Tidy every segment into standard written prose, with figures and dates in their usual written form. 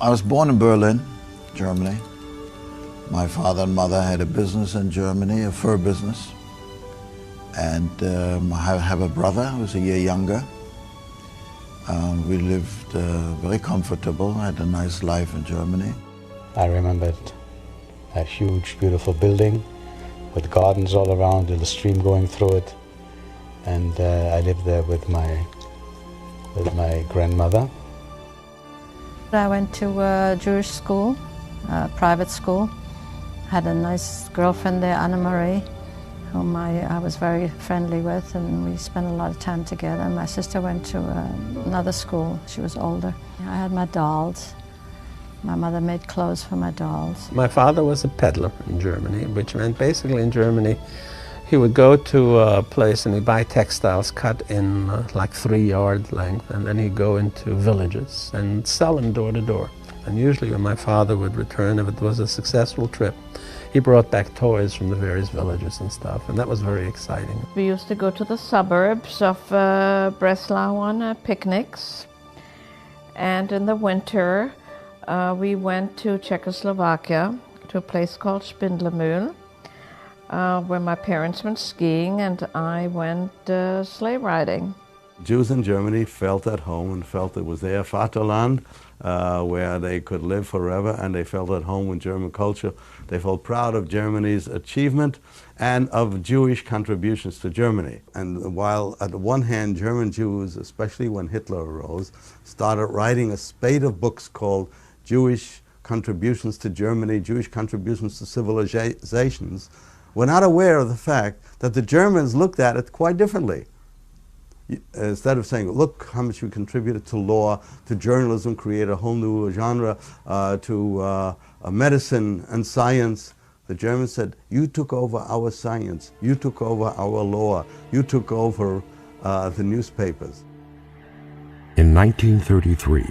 I was born in Berlin, Germany. My father and mother had a business in Germany, a fur business. And I have a brother who's a year younger. We lived very comfortable, had a nice life in Germany. I remembered a huge, beautiful building with gardens all around and a stream going through it. And I lived there with my grandmother. I went to a Jewish school, a private school. Had a nice girlfriend there, Anna Marie, whom I was very friendly with, and we spent a lot of time together. My sister went to another school. She was older. I had my dolls. My mother made clothes for my dolls. My father was a peddler in Germany, which meant basically in Germany he would go to a place and he'd buy textiles cut in like 3-yard length, and then he'd go into villages and sell them door to door. And usually when my father would return, if it was a successful trip, he brought back toys from the various villages and stuff, and that was very exciting. We used to go to the suburbs of Breslau on picnics, and in the winter we went to Czechoslovakia to a place called Spindlermühl, where my parents went skiing and I went sleigh riding. Jews in Germany felt at home and felt it was their Vaterland, where they could live forever, and they felt at home with German culture. They felt proud of Germany's achievement and of Jewish contributions to Germany. And while at the one hand German Jews, especially when Hitler arose, started writing a spate of books called Jewish Contributions to Germany, Jewish Contributions to Civilizations, were not aware of the fact that the Germans looked at it quite differently. Instead of saying, look how much we contributed to law, to journalism, create a whole new genre, to medicine and science, the Germans said, you took over our science, you took over our law, you took over the newspapers. In 1933,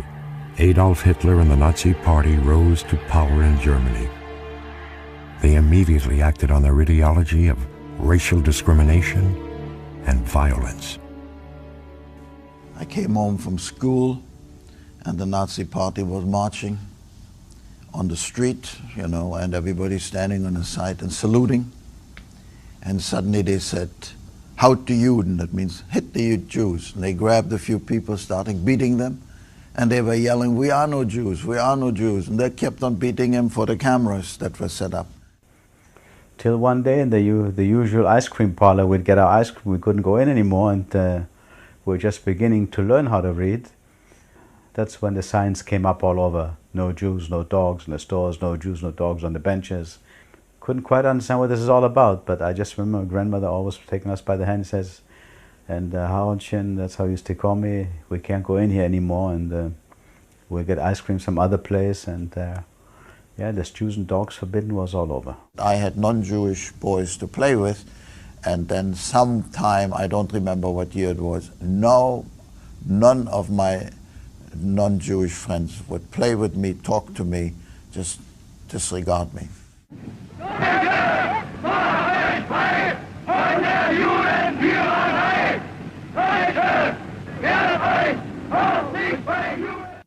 Adolf Hitler and the Nazi Party rose to power in Germany. They immediately acted on their ideology of racial discrimination and violence. I came home from school and the Nazi Party was marching on the street, you know, and everybody standing on the side and saluting. And suddenly they said, "Haut die Juden," that means hit the Jews. And they grabbed a few people, starting beating them. And they were yelling, "We are no Jews, we are no Jews." And they kept on beating them for the cameras that were set up. Till one day in the usual ice cream parlor, we'd get our ice cream. We couldn't go in anymore, and we're just beginning to learn how to read. That's when the signs came up all over. No Jews, no dogs in the stores, no Jews, no dogs on the benches. Couldn't quite understand what this is all about, but I just remember my grandmother always taking us by the hand and says, and Hauenchen, that's how he used to call me, we can't go in here anymore, and we'll get ice cream some other place, and yeah, this Jews and dogs forbidden was all over. I had non-Jewish boys to play with, and then sometime, I don't remember what year it was, none of my non-Jewish friends would play with me, talk to me, just disregard me.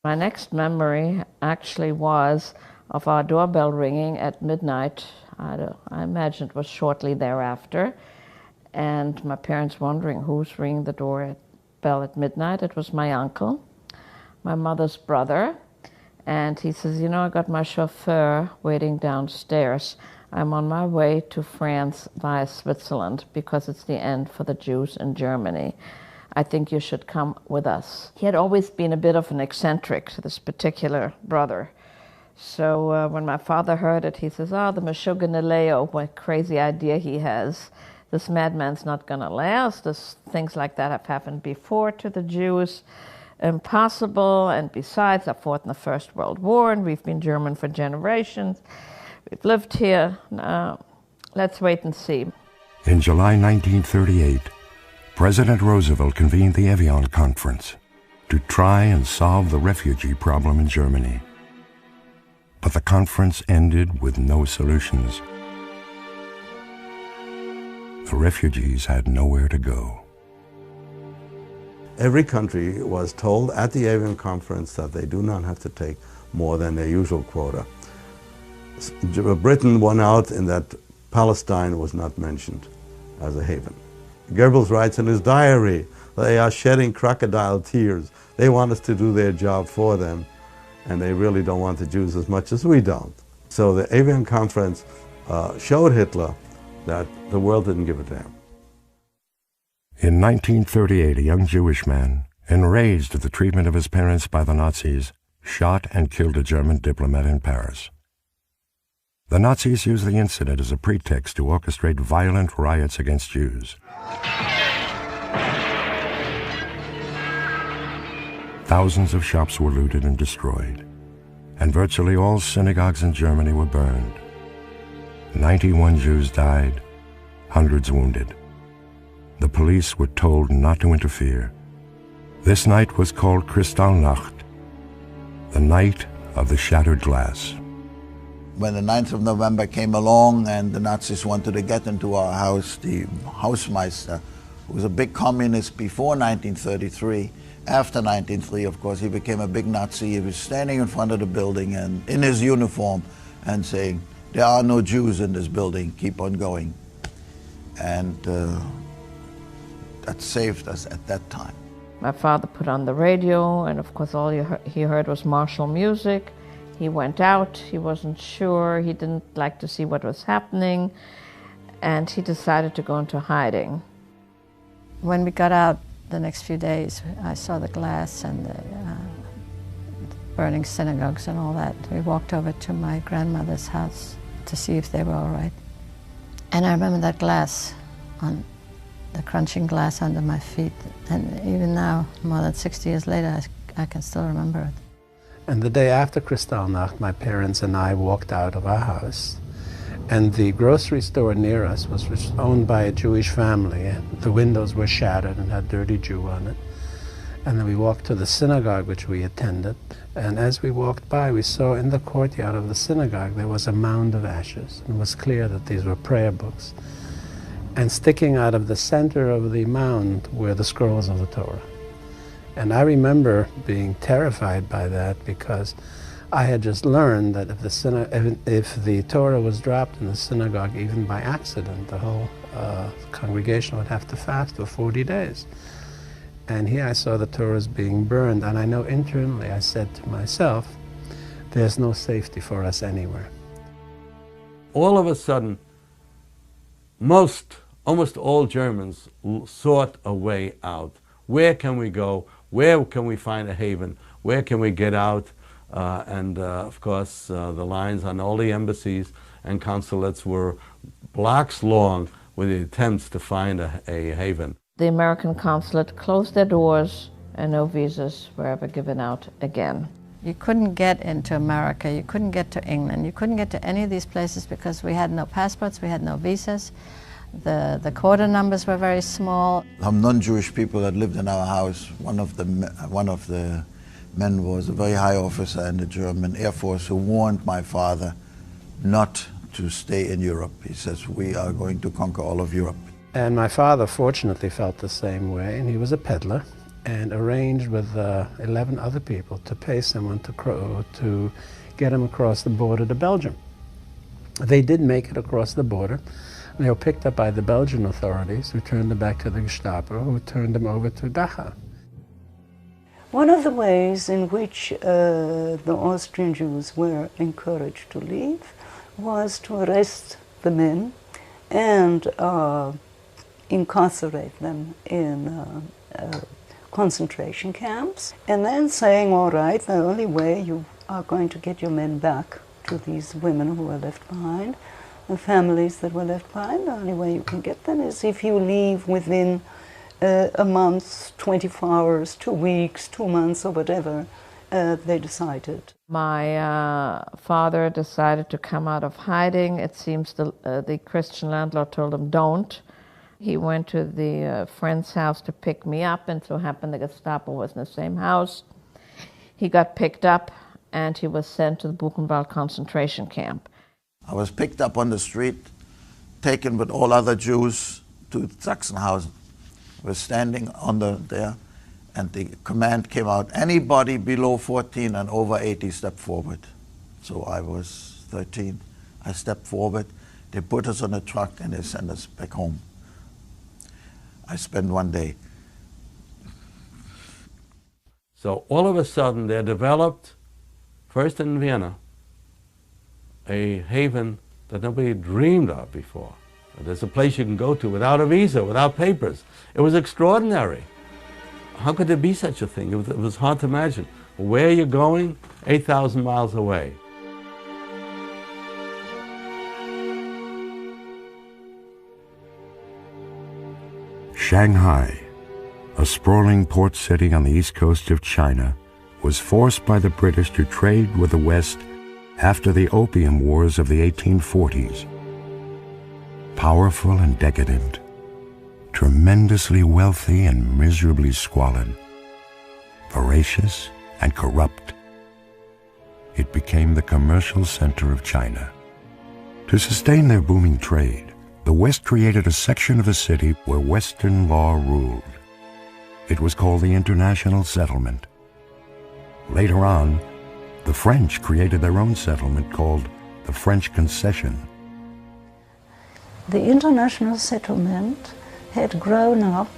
My next memory actually was of our doorbell ringing at midnight. I imagine it was shortly thereafter. And my parents wondering who's ringing the doorbell at midnight. It was my uncle, my mother's brother. And he says, you know, I got my chauffeur waiting downstairs. I'm on my way to France via Switzerland because it's the end for the Jews in Germany. I think you should come with us. He had always been a bit of an eccentric, this particular brother. So when my father heard it, he says, oh, the Meshuggah Leo, what crazy idea he has. This madman's not going to last. Things like that have happened before to the Jews. Impossible, and besides, I fought in the First World War, and we've been German for generations. We've lived here. Let's wait and see. In July 1938, President Roosevelt convened the Evian Conference to try and solve the refugee problem in Germany. But the conference ended with no solutions. The refugees had nowhere to go. Every country was told at the Evian Conference that they do not have to take more than their usual quota. Britain won out in that Palestine was not mentioned as a haven. Goebbels writes in his diary, they are shedding crocodile tears. They want us to do their job for them, and they really don't want the Jews as much as we don't. So the Evian Conference showed Hitler that the world didn't give a damn. In 1938, a young Jewish man, enraged at the treatment of his parents by the Nazis, shot and killed a German diplomat in Paris. The Nazis used the incident as a pretext to orchestrate violent riots against Jews. Thousands of shops were looted and destroyed, and virtually all synagogues in Germany were burned. 91 Jews died, hundreds wounded. The police were told not to interfere. This night was called Kristallnacht, the night of the shattered glass. When the 9th of November came along and the Nazis wanted to get into our house, the Hausmeister, who was a big communist before 1933, after 1933, of course, he became a big Nazi. He was standing in front of the building and in his uniform and saying, "There are no Jews in this building, keep on going." And that saved us at that time. My father put on the radio, and of course all he heard was martial music. He went out, he wasn't sure, he didn't like to see what was happening, and he decided to go into hiding. When we got out the next few days, I saw the glass and the burning synagogues and all that. We walked over to my grandmother's house to see if they were all right. And I remember that glass, on the crunching glass under my feet. And even now, more than 60 years later, I can still remember it. And the day after Kristallnacht, my parents and I walked out of our house. And the grocery store near us was owned by a Jewish family. And the windows were shattered and had "Dirty Jew" on it. And then we walked to the synagogue, which we attended. And as we walked by, we saw in the courtyard of the synagogue there was a mound of ashes. And it was clear that these were prayer books. And sticking out of the center of the mound were the scrolls of the Torah. And I remember being terrified by that, because I had just learned that if the Torah was dropped in the synagogue, even by accident, the whole congregation would have to fast for 40 days. And here I saw the Torahs being burned, and I know internally I said to myself, there's no safety for us anywhere. All of a sudden, almost all Germans sought a way out. Where can we go? Where can we find a haven? Where can we get out? Of course, the lines on all the embassies and consulates were blocks long with the attempts to find a haven. The American consulate closed their doors, and no visas were ever given out again. You couldn't get into America, you couldn't get to England, you couldn't get to any of these places because we had no passports, we had no visas. The quota numbers were very small. Some non-Jewish people that lived in our house, one of the men was a very high officer in the German Air Force who warned my father not to stay in Europe. He says, "We are going to conquer all of Europe." And my father fortunately felt the same way, and he was a peddler, and arranged with 11 other people to pay someone to get him across the border to Belgium. They did make it across the border. They were picked up by the Belgian authorities, who turned them back to the Gestapo, who turned them over to Dachau. One of the ways in which the Austrian Jews were encouraged to leave was to arrest the men and incarcerate them in concentration camps, and then saying, all right, the only way you are going to get your men back to these women who were left behind, the families that were left behind, the only way you can get them is if you leave within a month, 24 hours, 2 weeks, 2 months, or whatever they decided. My father decided to come out of hiding. It seems the Christian landlord told him, don't. He went to the friend's house to pick me up, and so happened the Gestapo was in the same house. He got picked up, and he was sent to the Buchenwald concentration camp. I was picked up on the street, taken with all other Jews to Sachsenhausen. I was standing there, And the command came out, anybody below 14 and over 80 step forward. So I was 13. I stepped forward. They put us on a truck and they sent us back home. I spent one day. So all of a sudden there developed, first in Vienna, a haven that nobody dreamed of before. There's a place you can go to without a visa, without papers. It was extraordinary. How could there be such a thing? It was hard to imagine. Where are you going? 8,000 miles away. Shanghai, a sprawling port city on the east coast of China, was forced by the British to trade with the West after the Opium Wars of the 1840s. Powerful and decadent, tremendously wealthy and miserably squalid, voracious and corrupt, it became the commercial center of China. To sustain their booming trade, the West created a section of the city where Western law ruled. It was called the International Settlement. Later on, the French created their own settlement called the French Concession. The International Settlement had grown up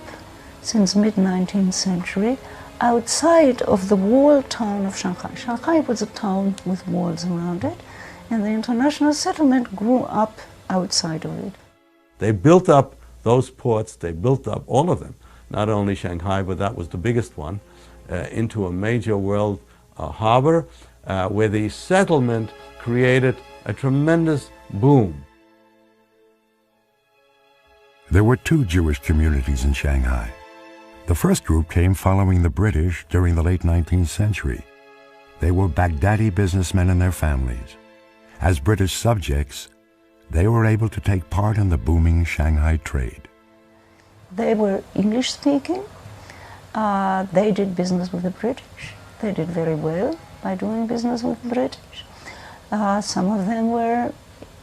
since mid-19th century outside of the walled town of Shanghai. Shanghai was a town with walls around it, and the International Settlement grew up outside of it. They built up those ports, they built up all of them, not only Shanghai, but that was the biggest one, into a major world harbor, where the settlement created a tremendous boom. There were two Jewish communities in Shanghai. The first group came following the British during the late 19th century. They were Baghdadi businessmen and their families. As British subjects, they were able to take part in the booming Shanghai trade. They were English-speaking. They did business with the British. They did very well by doing business with the British. Some of them were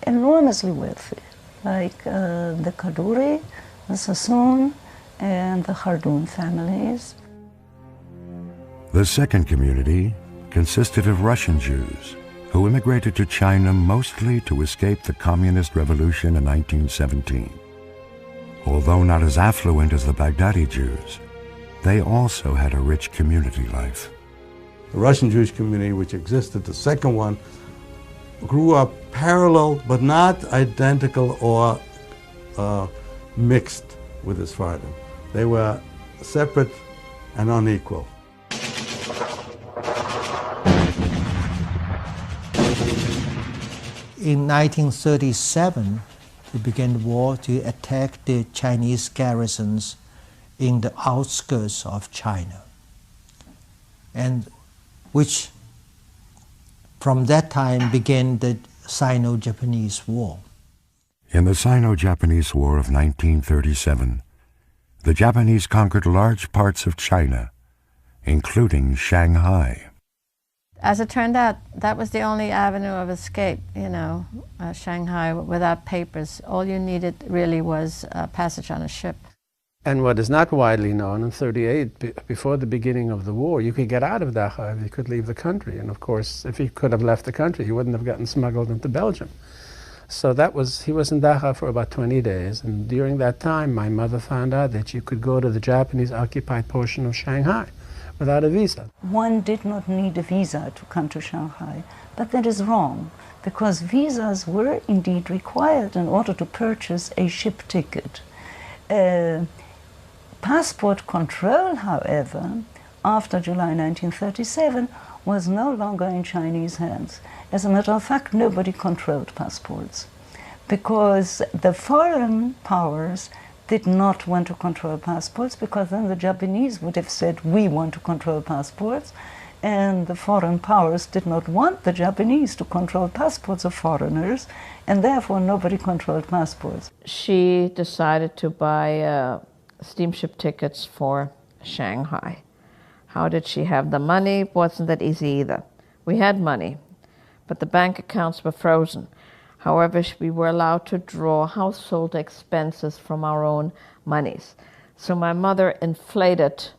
enormously wealthy, like the Kaduri, the Sassoon, and the Khardoum families. The second community consisted of Russian Jews who immigrated to China mostly to escape the Communist Revolution in 1917. Although not as affluent as the Baghdadi Jews, they also had a rich community life. The Russian Jewish community, which existed, the second one, grew up parallel but not identical or mixed with the Sephardim. They were separate and unequal. In 1937, we began the war to attack the Chinese garrisons in the outskirts of China, and which from that time began the Sino-Japanese War. In the Sino-Japanese War of 1937, the Japanese conquered large parts of China, including Shanghai. As it turned out, that was the only avenue of escape, Shanghai without papers. All you needed really was a passage on a ship. And what is not widely known, in 1938, before the beginning of the war, you could get out of Dachau if you could leave the country. And of course, if he could have left the country, he wouldn't have gotten smuggled into Belgium. So he was in Dachau for about 20 days. And during that time, my mother found out that you could go to the Japanese-occupied portion of Shanghai without a visa. One did not need a visa to come to Shanghai, but that is wrong, because visas were indeed required in order to purchase a ship ticket. Passport control, however, after July 1937, was no longer in Chinese hands. As a matter of fact, nobody controlled passports, because the foreign powers did not want to control passports, because then the Japanese would have said, we want to control passports, and the foreign powers did not want the Japanese to control passports of foreigners, and therefore nobody controlled passports. She decided to buy steamship tickets for Shanghai. How did she have the money? It wasn't that easy either. We had money, but the bank accounts were frozen. However, we were allowed to draw household expenses from our own monies. So my mother inflated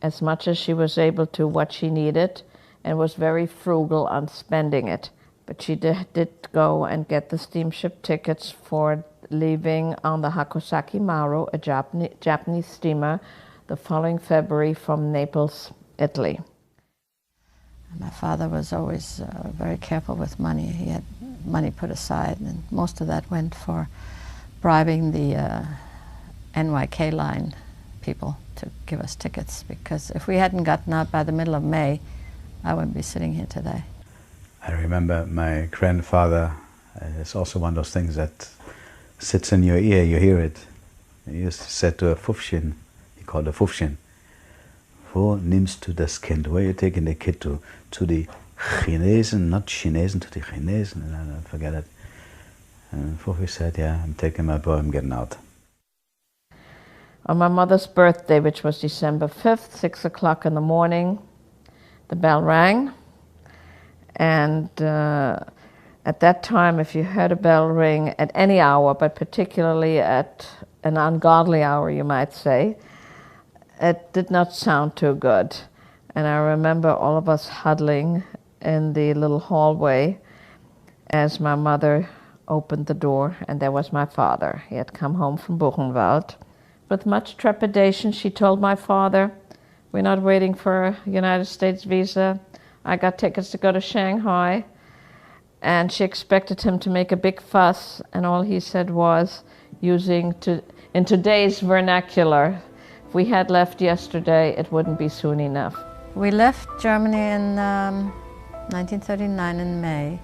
as much as she was able to what she needed and was very frugal on spending it. But she did go and get the steamship tickets for leaving on the Hakusaki Maru, a Japanese steamer, the following February from Naples, Italy. My father was always very careful with money. He had money put aside, and most of that went for bribing the NYK line people to give us tickets, because if we hadn't gotten out by the middle of May, I wouldn't be sitting here today. I remember my grandfather, it's also one of those things that sits in your ear, you hear it. He used to say to a Fufshin, he called a Fufshin, wo nimmst du das Kind? Where are you taking the kid to? To the Chinesen, not Chinesen, to the Chinesen, and I don't forget it. And Fufi said, yeah, I'm taking my boy, I'm getting out. On my mother's birthday, which was December 5th, 6 o'clock in the morning, the bell rang. And at that time, if you heard a bell ring at any hour, but particularly at an ungodly hour, you might say, it did not sound too good. And I remember all of us huddling in the little hallway as my mother opened the door, and there was my father. He had come home from Buchenwald. With much trepidation, she told my father, we're not waiting for a United States visa. I got tickets to go to Shanghai. And she expected him to make a big fuss, and all he said was, in today's vernacular, if we had left yesterday, it wouldn't be soon enough. We left Germany in 1939 in May,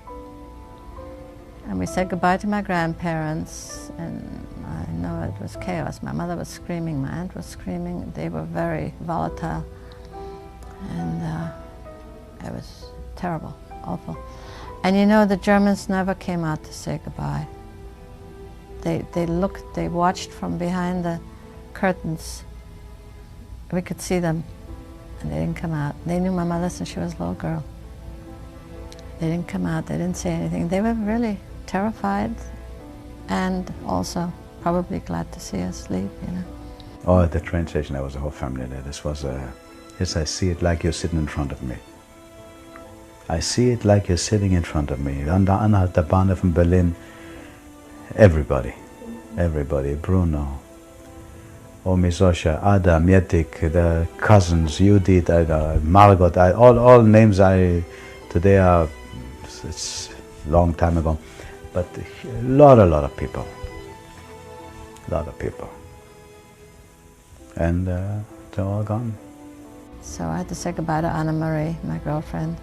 and we said goodbye to my grandparents, and I know it was chaos. My mother was screaming, my aunt was screaming. They were very volatile, and it was terrible, awful. And you know, the Germans never came out to say goodbye. They watched from behind the curtains. We could see them, and they didn't come out. They knew my mother since she was a little girl. They didn't come out, they didn't say anything. They were really terrified, and also probably glad to see us leave, you know. Oh, at the train station, there was a whole family there. This was yes, I see it like you're sitting in front of me. I see it like you're sitting in front of me. An der Anhalterbahn from Berlin, everybody, Bruno, Omisosha, Adam, Yetik, the cousins, Judith, Margot, all names today are, it's a long time ago, but a lot of people, and they're all gone. So I had to say goodbye to Anna Marie, my girlfriend,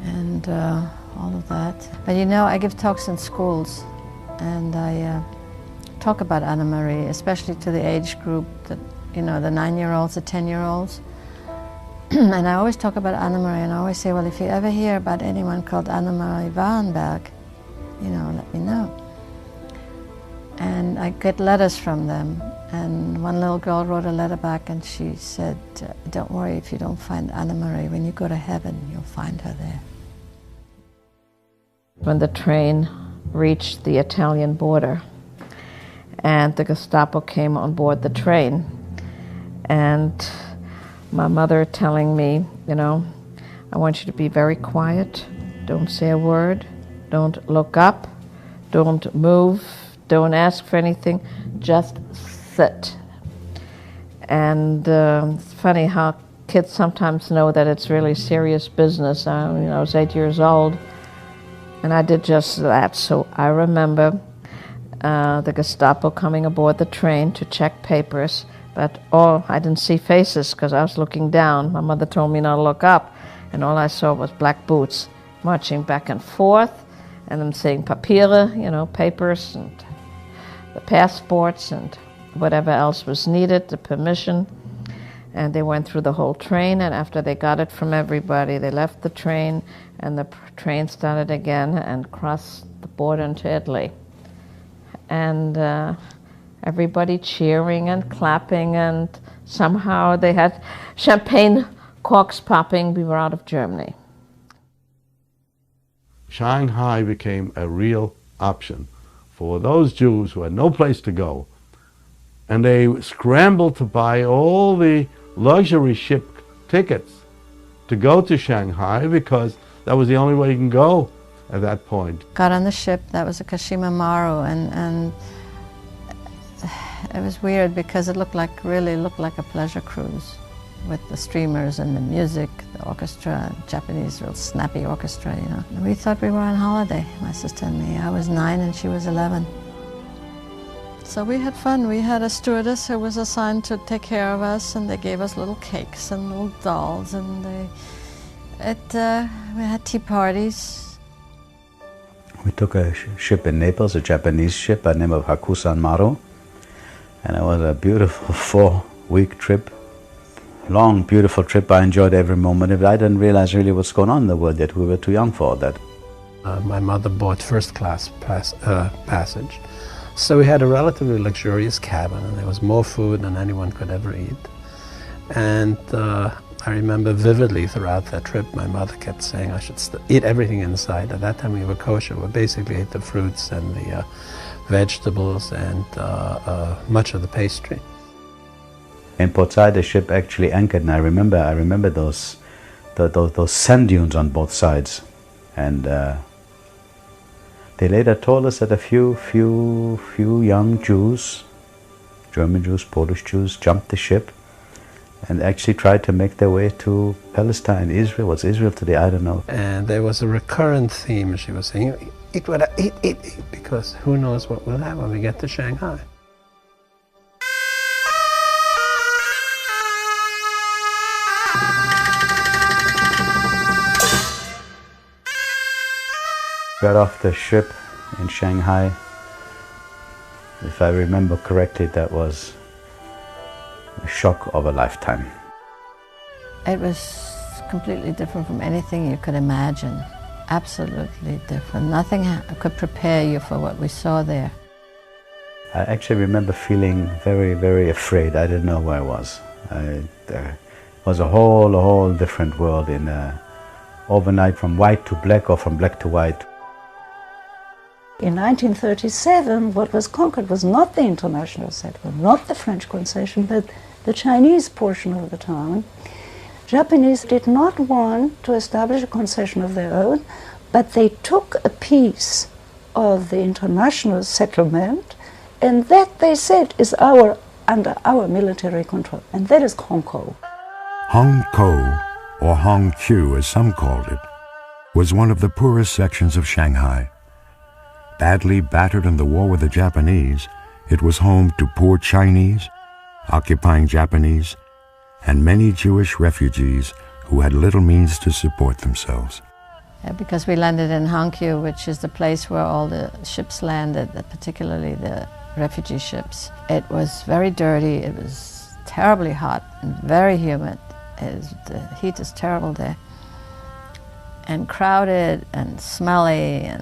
and all of that. But you know, I give talks in schools, and I talk about Anna Marie, especially to the age group, that, you know, the 9-year-olds, the 10-year-olds. And I always talk about Anna Marie, and I always say, well, if you ever hear about anyone called Anna Marie Warenberg, you know, let me know. And I get letters from them. And one little girl wrote a letter back, and she said, don't worry if you don't find Anna Marie. When you go to heaven, you'll find her there. When the train reached the Italian border, and the Gestapo came on board the train, and my mother telling me, you know, I want you to be very quiet, don't say a word, don't look up, don't move, don't ask for anything, just sit. And it's funny how kids sometimes know that it's really serious business. I was 8 years old, and I did just that. So I remember the Gestapo coming aboard the train to check papers, but I didn't see faces because I was looking down. My mother told me not to look up, and all I saw was black boots marching back and forth, and them saying papiere, you know, papers, and the passports, and whatever else was needed, the permission. And they went through the whole train, and after they got it from everybody, they left the train, and the train started again and crossed the border into Italy. And everybody cheering and clapping, and somehow they had champagne corks popping. We were out of Germany. Shanghai became a real option for those Jews who had no place to go, and they scrambled to buy all the luxury ship tickets to go to Shanghai because that was the only way you can go at that point. Got on the ship, that was a Kashima Maru, and it was weird because it really looked like a pleasure cruise with the streamers and the music, the orchestra, Japanese real snappy orchestra, you know. We thought we were on holiday, my sister and me. I was 9 and she was 11. So we had fun. We had a stewardess who was assigned to take care of us, and they gave us little cakes and little dolls, and we had tea parties. We took a ship in Naples, a Japanese ship by the name of Hakusan Maru, and it was a beautiful 4-week trip. Long, beautiful trip. I enjoyed every moment of it. I didn't realize really what's going on in the world yet. We were too young for all that. My mother bought first-class passage. So we had a relatively luxurious cabin, and there was more food than anyone could ever eat. And I remember vividly throughout that trip, my mother kept saying I should eat everything inside. At that time we were kosher. We basically ate the fruits and the vegetables and much of the pastry. In Port Said, the ship actually anchored, and I remember those sand dunes on both sides. And they later told us that a few young Jews, German Jews, Polish Jews, jumped the ship and actually tried to make their way to Palestine, Israel. What's Israel today? I don't know. And there was a recurrent theme. She was saying, eat, because who knows what we'll have when we get to Shanghai. Got off the ship in Shanghai. If I remember correctly, that was a shock of a lifetime. It was completely different from anything you could imagine. Absolutely different. Nothing could prepare you for what we saw there. I actually remember feeling very, very afraid. I didn't know where I was. There was a whole different world overnight, from white to black or from black to white. In 1937, what was conquered was not the international settlement, not the French concession, but the Chinese portion of the town. Japanese did not want to establish a concession of their own, but they took a piece of the international settlement, and that, they said, is under our military control, and that is Hong Kong. Hong Kong, or Hong Qiu as some called it, was one of the poorest sections of Shanghai. Badly battered in the war with the Japanese, it was home to poor Chinese, occupying Japanese, and many Jewish refugees who had little means to support themselves. Because we landed in Hangzhou, which is the place where all the ships landed, particularly the refugee ships. It was very dirty, it was terribly hot and very humid. The heat is terrible there. And crowded and smelly, and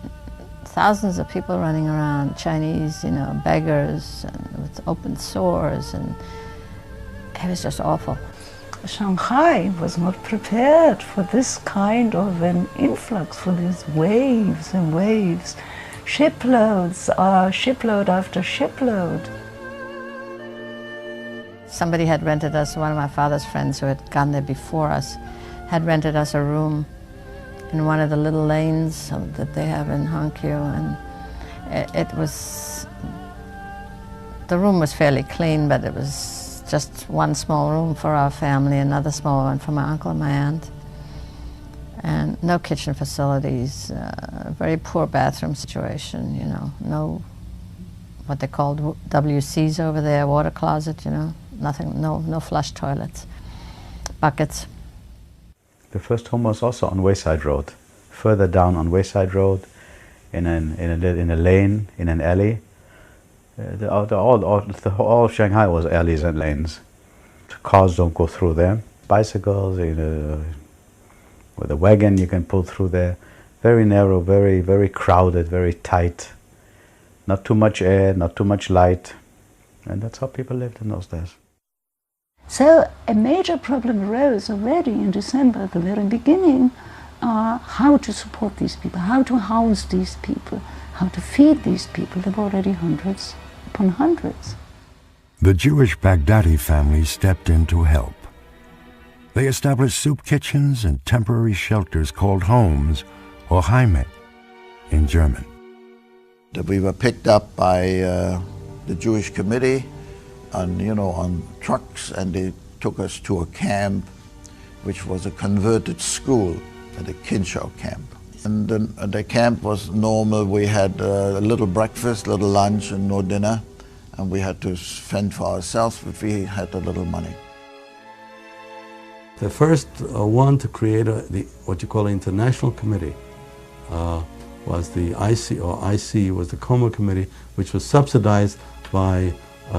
thousands of people running around, Chinese, beggars, and with open sores, and it was just awful. Shanghai was not prepared for this kind of an influx, for these waves and waves, shiploads, shipload after shipload. Somebody had rented us, one of my father's friends who had gone there before us, had rented us a room in one of the little lanes that they have in Hangzhou, and the room was fairly clean, but it was just one small room for our family, another small one for my uncle and my aunt, and no kitchen facilities, very poor bathroom situation, no what they called WCs over there, water closet, nothing, no flush toilets, buckets. The first home was also on Wayside Road, further down on Wayside Road, in a lane, in an alley. All Shanghai was alleys and lanes. Cars don't go through there. Bicycles, with a wagon you can pull through there. Very narrow, very, very crowded, very tight. Not too much air, not too much light. And that's how people lived in those days. So a major problem arose already in December, at the very beginning, how to support these people, how to house these people, how to feed these people. There were already hundreds upon hundreds. The Jewish Baghdadi family stepped in to help. They established soup kitchens and temporary shelters called homes, or Heimat, in German. We were picked up by the Jewish committee on trucks, and they took us to a camp which was a converted school, at the Kinschau camp. And the camp was normal. We had a little breakfast, little lunch, and no dinner, and we had to fend for ourselves, but we had a little money. The first one to create what you call an international committee was the IC, or IC was the Como Committee, which was subsidized by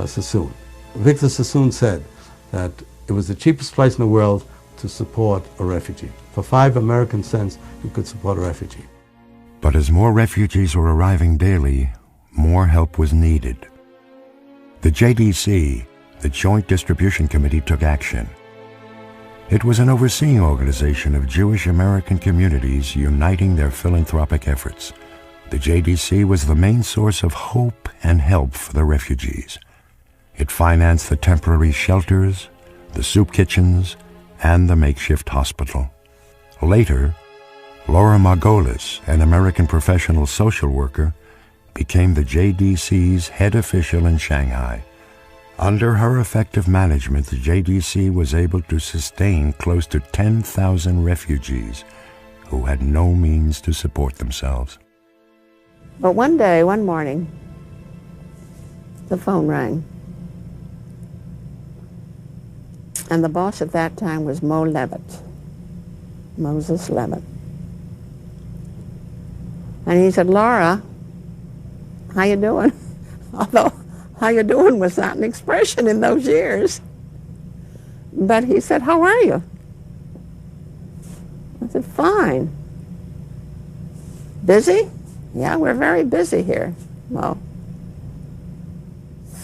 Sassoon. Victor Sassoon said that it was the cheapest place in the world to support a refugee. For 5 American cents, you could support a refugee. But as more refugees were arriving daily, more help was needed. The JDC, the Joint Distribution Committee, took action. It was an overseeing organization of Jewish American communities uniting their philanthropic efforts. The JDC was the main source of hope and help for the refugees. It financed the temporary shelters, the soup kitchens, and the makeshift hospital. Later, Laura Margolis, an American professional social worker, became the JDC's head official in Shanghai. Under her effective management, the JDC was able to sustain close to 10,000 refugees who had no means to support themselves. But one day, one morning, the phone rang. And the boss at that time was Moses Levitt. And he said, "Laura, how you doing?" Although, how you doing was not an expression in those years. But he said, "How are you?" I said, "Fine." "Busy?" "Yeah, we're very busy here." Well,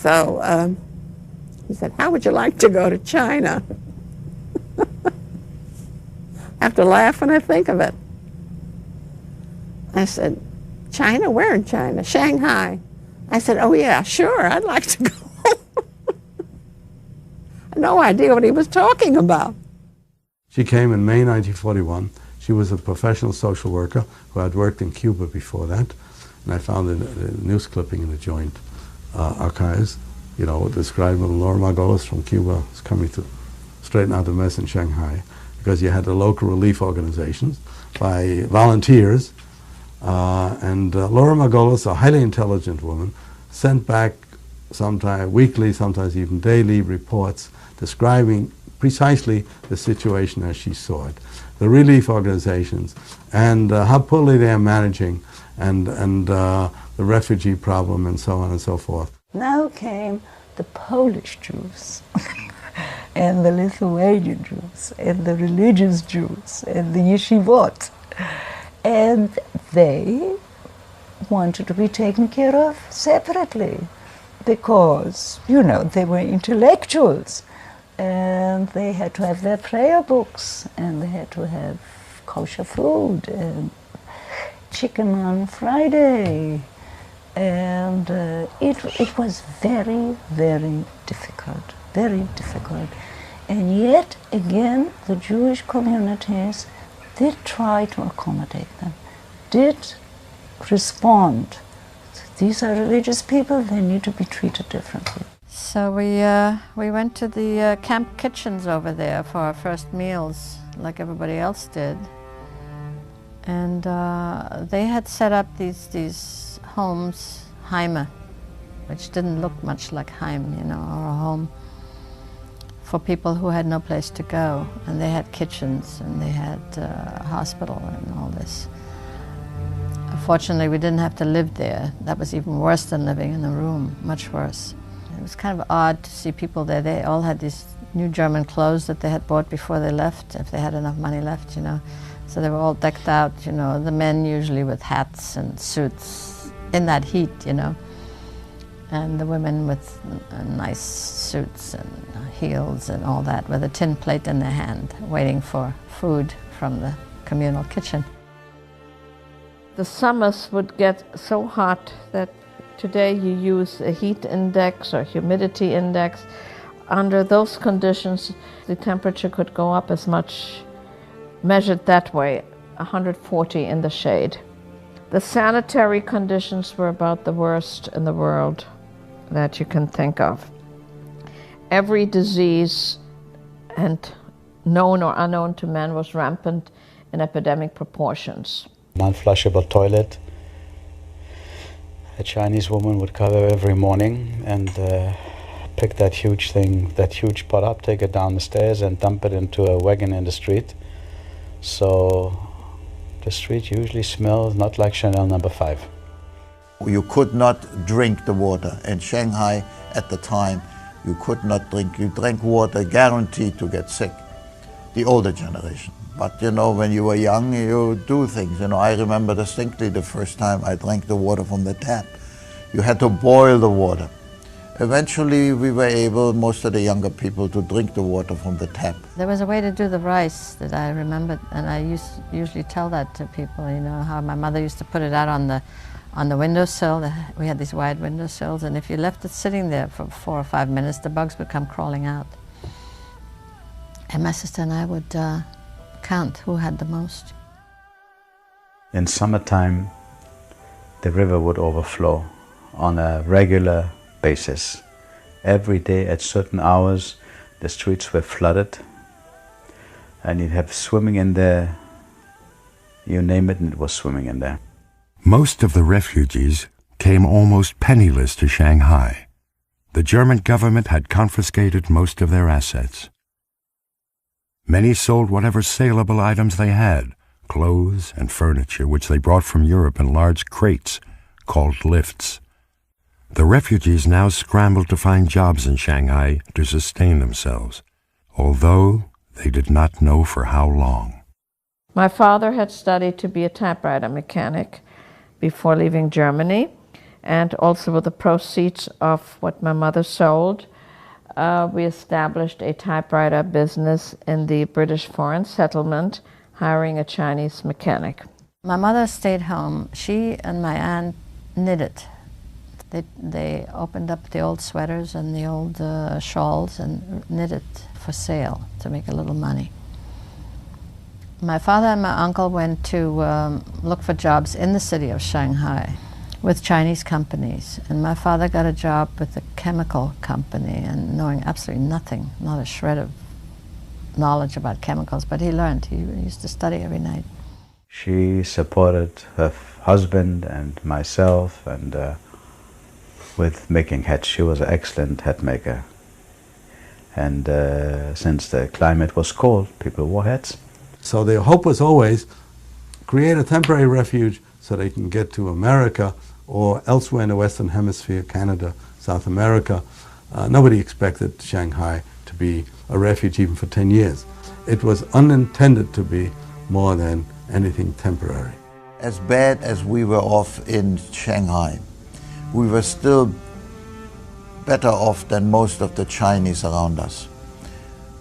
so he said, "How would you like to go to China?" I have to laugh when I think of it. I said, "China? Where in China?" "Shanghai." I said, "Oh yeah, sure, I'd like to go." I had no idea what he was talking about. She came in May 1941. She was a professional social worker who had worked in Cuba before that. And I found a news clipping in the Joint Archives, describing Laura Margolis from Cuba was coming to straighten out the mess in Shanghai, because you had the local relief organizations by volunteers. And Laura Margolis, a highly intelligent woman, sent back sometimes weekly, sometimes even daily reports describing precisely the situation as she saw it, the relief organizations, and how poorly they are managing, and the refugee problem, and so on and so forth. Now came the Polish Jews, and the Lithuanian Jews, and the religious Jews, and the yeshivot. And they wanted to be taken care of separately because, they were intellectuals and they had to have their prayer books and they had to have kosher food and chicken on Friday. And it was very, very difficult, very difficult. And yet, again, the Jewish communities did try to accommodate them, did respond. These are religious people, they need to be treated differently. So we went to the camp kitchens over there for our first meals, like everybody else did. And they had set up these homes, Heime, which didn't look much like Heim, or a home, for people who had no place to go. And they had kitchens, and they had a hospital and all this. Fortunately, we didn't have to live there. That was even worse than living in a room, much worse. It was kind of odd to see people there. They all had these new German clothes that they had bought before they left, if they had enough money left, So they were all decked out, the men usually with hats and suits in that heat, And the women with nice suits and heels and all that, with a tin plate in their hand, waiting for food from the communal kitchen. The summers would get so hot that today you use a heat index or humidity index. Under those conditions, the temperature could go up as much, measured that way, 140 in the shade. The sanitary conditions were about the worst in the world that you can think of. Every disease, and known or unknown to men, was rampant in epidemic proportions. Non-flushable toilet. A Chinese woman would come every morning and pick that huge thing, that huge pot up, take it down the stairs and dump it into a wagon in the street. So the street usually smells not like Chanel No. 5. You could not drink the water. In Shanghai at the time, you could not drink. You drank water guaranteed to get sick, the older generation. But you know, when you were young, you do things. You know, I remember distinctly the first time I drank the water from the tap. You had to boil the water. Eventually, we were able, most of the younger people, to drink the water from the tap. There was a way to do the rice that I remembered, and I usually tell that to people, you know, how my mother used to put it out on the windowsill. We had these wide windowsills, and if you left it sitting there for 4 or 5 minutes, the bugs would come crawling out. And my sister and I would count who had the most. In summertime, the river would overflow on a regular basis. Every day at certain hours, the streets were flooded, and you'd have swimming in there. You name it, and it was swimming in there. Most of the refugees came almost penniless to Shanghai. The German government had confiscated most of their assets. Many sold whatever saleable items they had, clothes and furniture, which they brought from Europe in large crates called lifts. The refugees now scrambled to find jobs in Shanghai to sustain themselves, although they did not know for how long. My father had studied to be a typewriter mechanic before leaving Germany, and also with the proceeds of what my mother sold, we established a typewriter business in the British Foreign Settlement, hiring a Chinese mechanic. My mother stayed home. She and my aunt knitted. They opened up the old sweaters and the old shawls and knitted for sale to make a little money. My father and my uncle went to look for jobs in the city of Shanghai with Chinese companies. And my father got a job with a chemical company, and knowing absolutely nothing, not a shred of knowledge about chemicals, but he learned. He used to study every night. She supported her husband and myself, and with making hats. She was an excellent hat maker. And since the climate was cold, people wore hats. So their hope was always create a temporary refuge so they can get to America or elsewhere in the Western Hemisphere, Canada, South America. Nobody expected Shanghai to be a refuge even for 10 years. It was unintended to be more than anything temporary. As bad as we were off in Shanghai, we were still better off than most of the Chinese around us.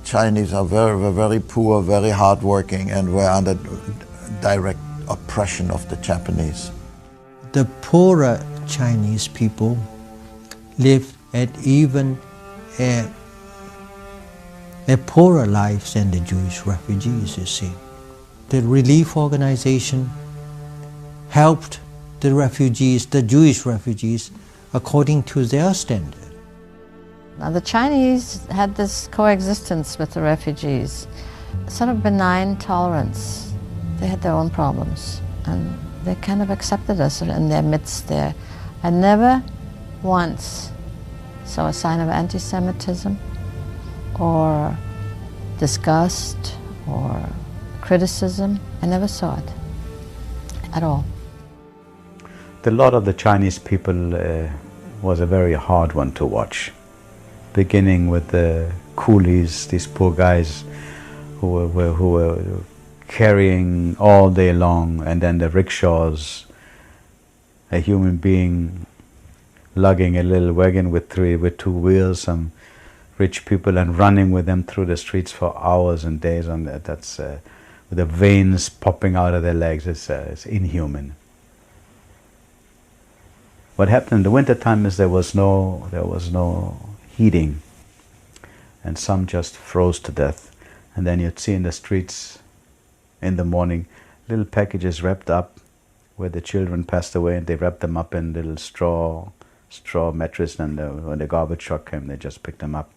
Chinese were very poor, very hardworking, and were under direct oppression of the Japanese. The poorer Chinese people lived at even a poorer life than the Jewish refugees, you see. The relief organization helped the refugees, the Jewish refugees, according to their standard. Now the Chinese had this coexistence with the refugees, sort of benign tolerance. They had their own problems, and they kind of accepted us in their midst there. I never once saw a sign of anti-Semitism or disgust or criticism. I never saw it at all. The lot of the Chinese people was a very hard one to watch. Beginning with the coolies, these poor guys who were carrying all day long, and then the rickshaws, a human being lugging a little wagon with two wheels, some rich people, and running with them through the streets for hours and days on that. That's with the veins popping out of their legs. It's inhuman. What happened in the winter time is there was no heating. and some just froze to death. And then you'd see in the streets in the morning little packages wrapped up where the children passed away, and they wrapped them up in little straw mattress, and when the garbage truck came, they just picked them up.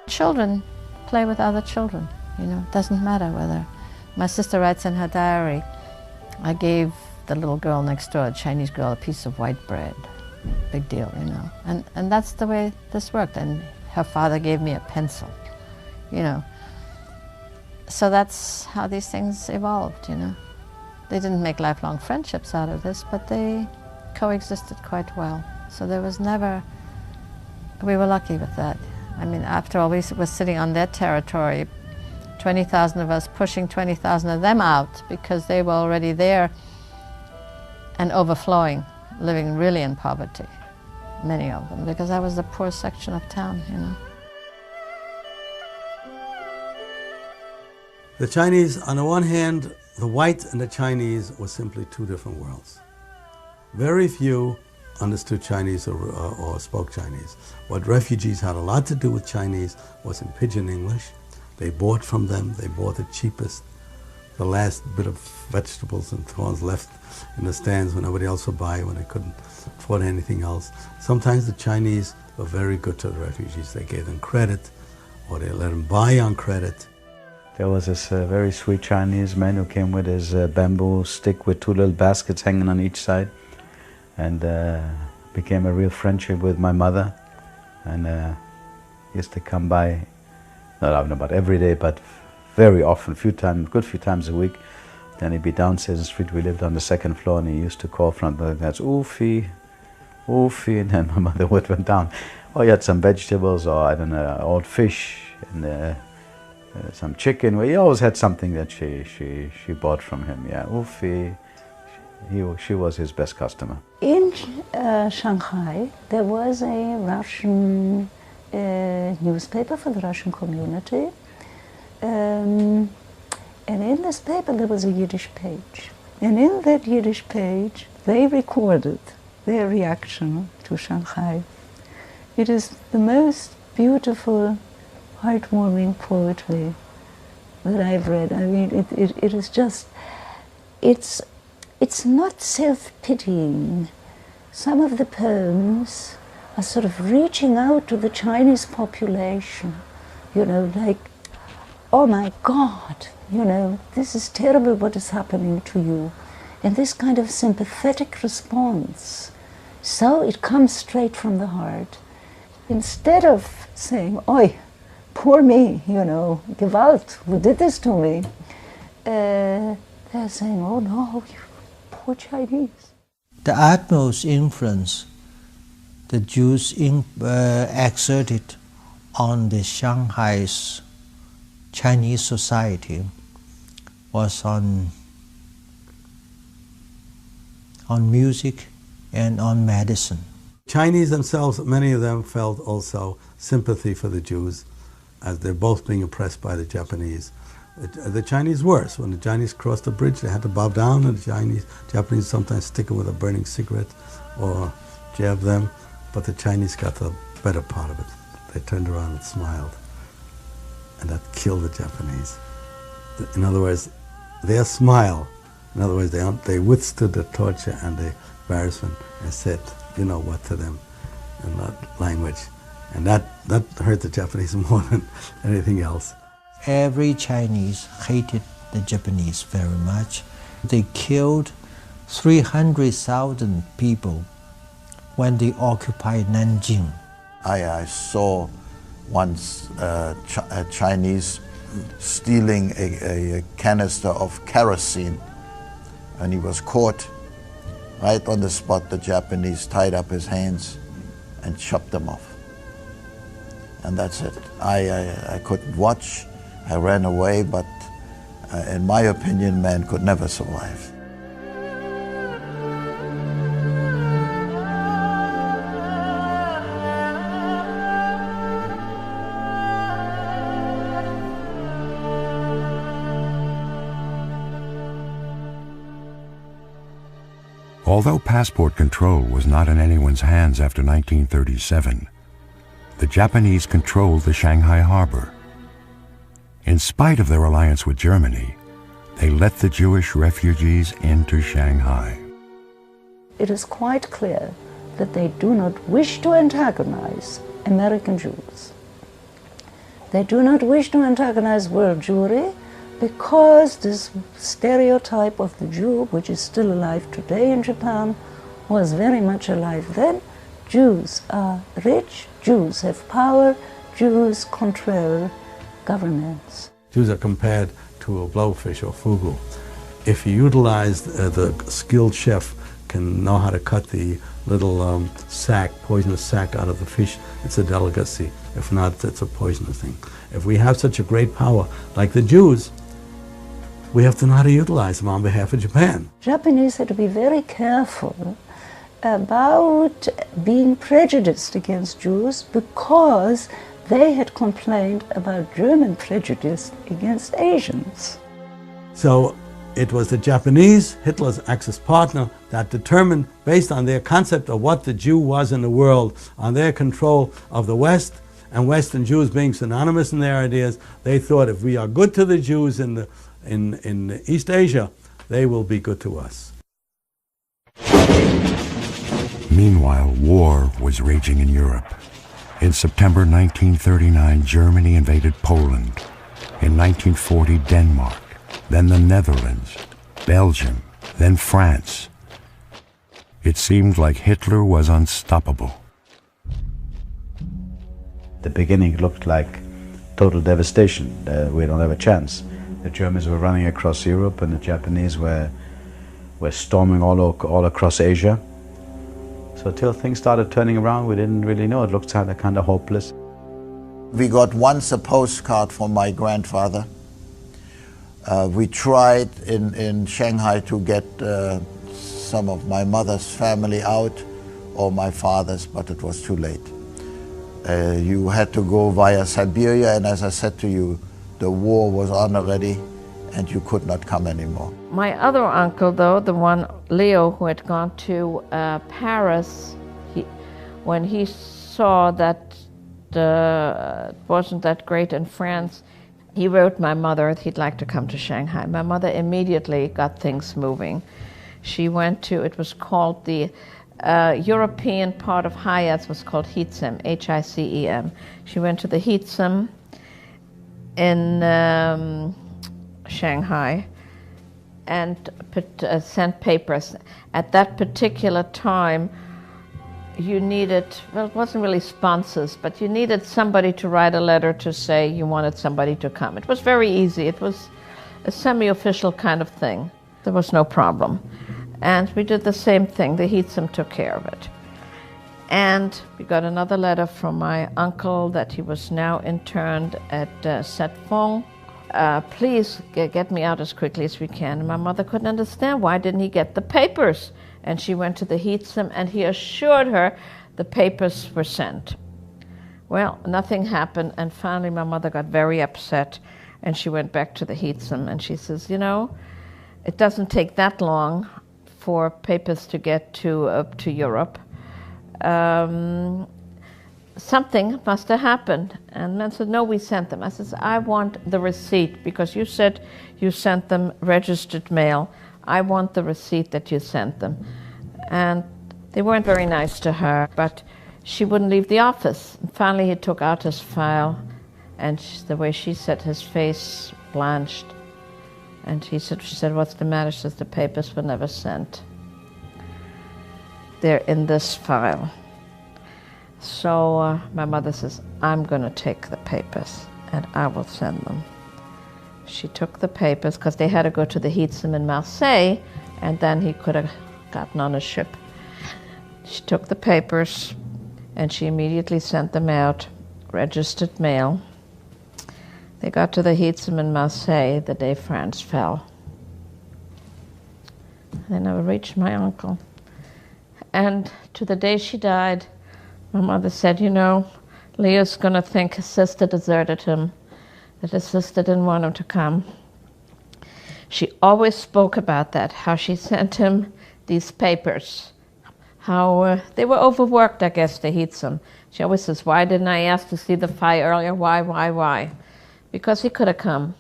Children play with other children, you know, it doesn't matter whether. My sister writes in her diary, I gave the little girl next door, a Chinese girl, a piece of white bread. Big deal, you know. And that's the way this worked. And her father gave me a pencil, you know. So that's how these things evolved, you know. They didn't make lifelong friendships out of this, but they coexisted quite well. So there was never, we were lucky with that. I mean, after all, we were sitting on their territory, 20,000 of us pushing 20,000 of them out because they were already there and overflowing, living really in poverty, many of them, because that was the poor section of town, you know. The Chinese, on the one hand, the white and the Chinese were simply two different worlds. Very few understood Chinese or spoke Chinese. What refugees had a lot to do with Chinese was in pidgin English. They bought from them, they bought the cheapest, the last bit of vegetables and prawns left in the stands when nobody else would buy, when they couldn't afford anything else. Sometimes the Chinese were very good to the refugees. They gave them credit, or they let them buy on credit. There was this very sweet Chinese man who came with his bamboo stick with two little baskets hanging on each side, and became a real friendship with my mother. And he used to come by, not about every day, but very often, good few times a week. Then he'd be downstairs in the street. We lived on the second floor, and he used to call from the that's Oofy, Oofy, and then my mother would went down. Oh, he had some vegetables, or I don't know, old fish, and some chicken. Well, he always had something that she bought from him. Yeah, Oofy. She was his best customer. In Shanghai, there was a Russian newspaper for the Russian community. And in this paper there was a Yiddish page. And in that Yiddish page, they recorded their reaction to Shanghai. It is the most beautiful, heartwarming poetry that I've read. I mean, it is just, it's not self-pitying. Some of the poems are sort of reaching out to the Chinese population, you know, like, oh my God, you know, this is terrible what is happening to you. And this kind of sympathetic response. So it comes straight from the heart. Instead of saying, oi, poor me, you know, Gewalt, who did this to me? They're saying, oh no, you poor Chinese. The utmost influence the Jews exerted on the Shanghai's Chinese society was on music and on medicine. Chinese themselves, many of them felt also sympathy for the Jews as they're both being oppressed by the Japanese. The Chinese worse. When the Chinese crossed the bridge, they had to bow down, and the Japanese sometimes stick them with a burning cigarette or jab them, but the Chinese got the better part of it. They turned around and smiled, and that killed the Japanese. In other words, their smile, in other words, they withstood the torture and the embarrassment and said, you know what, to them in that language. And that hurt the Japanese more than anything else. Every Chinese hated the Japanese very much. They killed 300,000 people when they occupied Nanjing. I saw once a Chinese stealing a canister of kerosene, and he was caught. Right on the spot, the Japanese tied up his hands and chopped them off. And that's it. I couldn't watch. I ran away, but in my opinion, man could never survive. Although passport control was not in anyone's hands after 1937, the Japanese controlled the Shanghai harbor. In spite of their alliance with Germany, they let the Jewish refugees into Shanghai. It is quite clear that they do not wish to antagonize American Jews. They do not wish to antagonize world Jewry because this stereotype of the Jew, which is still alive today in Japan, was very much alive then. Jews are rich, Jews have power, Jews control governments. Jews are compared to a blowfish or fugu. If you utilize the skilled chef can know how to cut the little poisonous sac out of the fish, it's a delicacy. If not, it's a poisonous thing. If we have such a great power like the Jews, we have to know how to utilize them on behalf of Japan. Japanese had to be very careful about being prejudiced against Jews because they had complained about German prejudice against Asians. So it was the Japanese, Hitler's Axis partner, that determined, based on their concept of what the Jew was in the world, on their control of the West, and Western Jews being synonymous in their ideas, they thought if we are good to the Jews in East Asia, they will be good to us. Meanwhile, war was raging in Europe. In September 1939, Germany invaded Poland. In 1940, Denmark, then the Netherlands, Belgium, then France. It seemed like Hitler was unstoppable. The beginning looked like total devastation. We don't have a chance. The Germans were running across Europe and the Japanese were storming all across Asia. So till things started turning around, we didn't really know. It looked kind of hopeless. We got once a postcard from my grandfather. We tried in Shanghai to get some of my mother's family out, or my father's, but it was too late. You had to go via Siberia, and as I said to you, the war was on already, and you could not come anymore. My other uncle, though, the one, Leo, who had gone to Paris, when he saw that it wasn't that great in France, he wrote my mother that he'd like to come to Shanghai. My mother immediately got things moving. She went to, it was called the European part of Hayat was called Hicem, H-I-C-E-M. She went to the Hicem in Shanghai and sent papers. At that particular time, you needed, well, it wasn't really sponsors, but you needed somebody to write a letter to say you wanted somebody to come. It was very easy. It was a semi-official kind of thing. There was no problem. And we did the same thing. The Hicem took care of it. And we got another letter from my uncle that he was now interned at Setfong. Please get me out as quickly as we can. And my mother couldn't understand, why didn't he get the papers? And she went to the Hicem and he assured her the papers were sent. Well, nothing happened, and finally my mother got very upset and she went back to the Hicem and she says, you know, it doesn't take that long for papers to get to Europe. Something must have happened. And I said, no, we sent them. I said, I want the receipt, because you said you sent them registered mail. I want the receipt that you sent them. And they weren't very nice to her, but she wouldn't leave the office. And finally he took out his file, and the way she said, his face blanched. And she said, what's the matter? She says, the papers were never sent. They're in this file. So my mother says, I'm going to take the papers and I will send them. She took the papers because they had to go to the Hicem in Marseille, and then he could have gotten on a ship. She took the papers and she immediately sent them out, registered mail. They got to the Hicem in Marseille the day France fell. They never reached my uncle. And to the day she died, my mother said, you know, Leo's going to think his sister deserted him, that his sister didn't want him to come. She always spoke about that, how she sent him these papers, how they were overworked, I guess, the Heatson. She always says, why didn't I ask to see the fire earlier? Why? Because he could have come.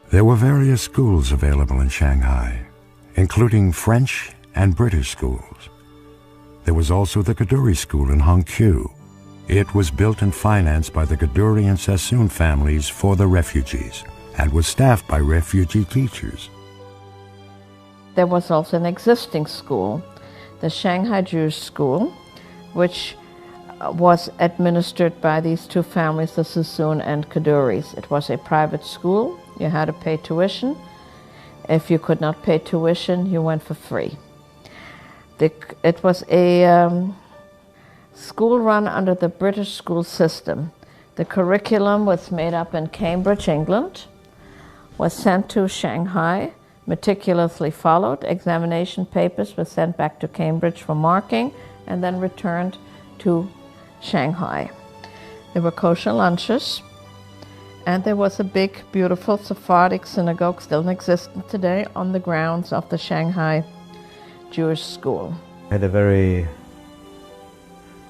There were various schools available in Shanghai, including French and British schools. There was also the Kadoorie School in Hangzhou. It was built and financed by the Kadoorie and Sassoon families for the refugees and was staffed by refugee teachers. There was also an existing school, the Shanghai Jewish School, which was administered by these two families, the Sassoon and Kadoories. It was a private school. You had to pay tuition. If you could not pay tuition, you went for free. It was a school run under the British school system. The curriculum was made up in Cambridge, England, was sent to Shanghai, meticulously followed. Examination papers were sent back to Cambridge for marking and then returned to Shanghai. There were kosher lunches, and there was a big, beautiful Sephardic synagogue, still in existence today, on the grounds of the Shanghai Jewish School. I had a very,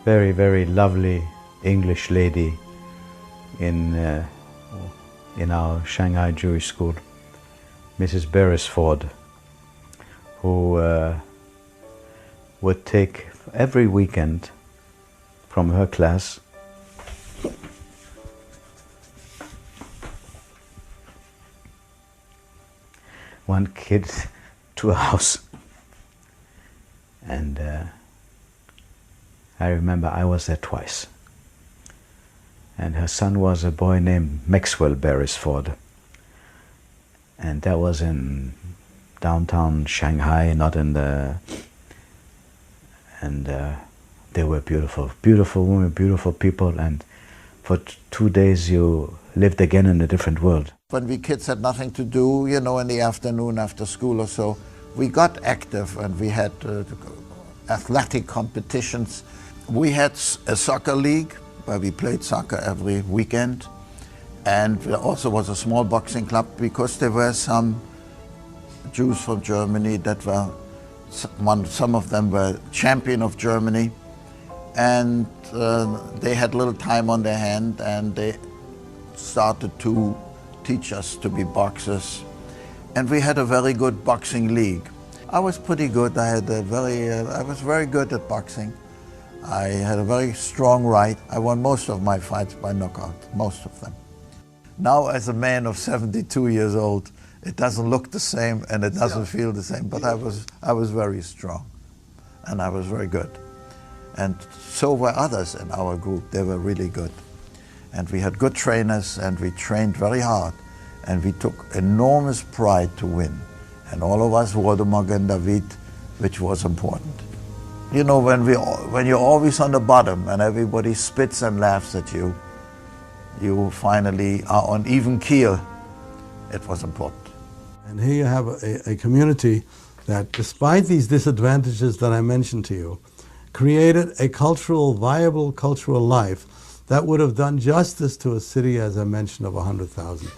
very lovely English lady in our Shanghai Jewish School, Mrs. Beresford, who would take every weekend from her class one kid to a house. And I remember I was there twice. And her son was a boy named Maxwell Beresford. And that was in downtown Shanghai, not in the... And they were beautiful, beautiful women, beautiful people. And for 2 days you lived again in a different world. When we kids had nothing to do, you know, in the afternoon after school or so, we got active and we had athletic competitions. We had a soccer league where we played soccer every weekend, and there also was a small boxing club because there were some Jews from Germany that were, some of them were champion of Germany, and they had little time on their hand and they started to teach us to be boxers. And we had a very good boxing league. I was pretty good. I was very good at boxing. I had a very strong right. I won most of my fights by knockout, most of them. Now, as a man of 72 years old, it doesn't look the same and it doesn't feel the same, but I was very strong and I was very good. And so were others in our group. They were really good. And we had good trainers and we trained very hard. And we took enormous pride to win. And all of us wore the Magen David, which was important. You know, when you're always on the bottom and everybody spits and laughs at you, you finally are on even keel. It was important. And here you have a community that, despite these disadvantages that I mentioned to you, created a viable cultural life that would have done justice to a city, as I mentioned, of 100,000.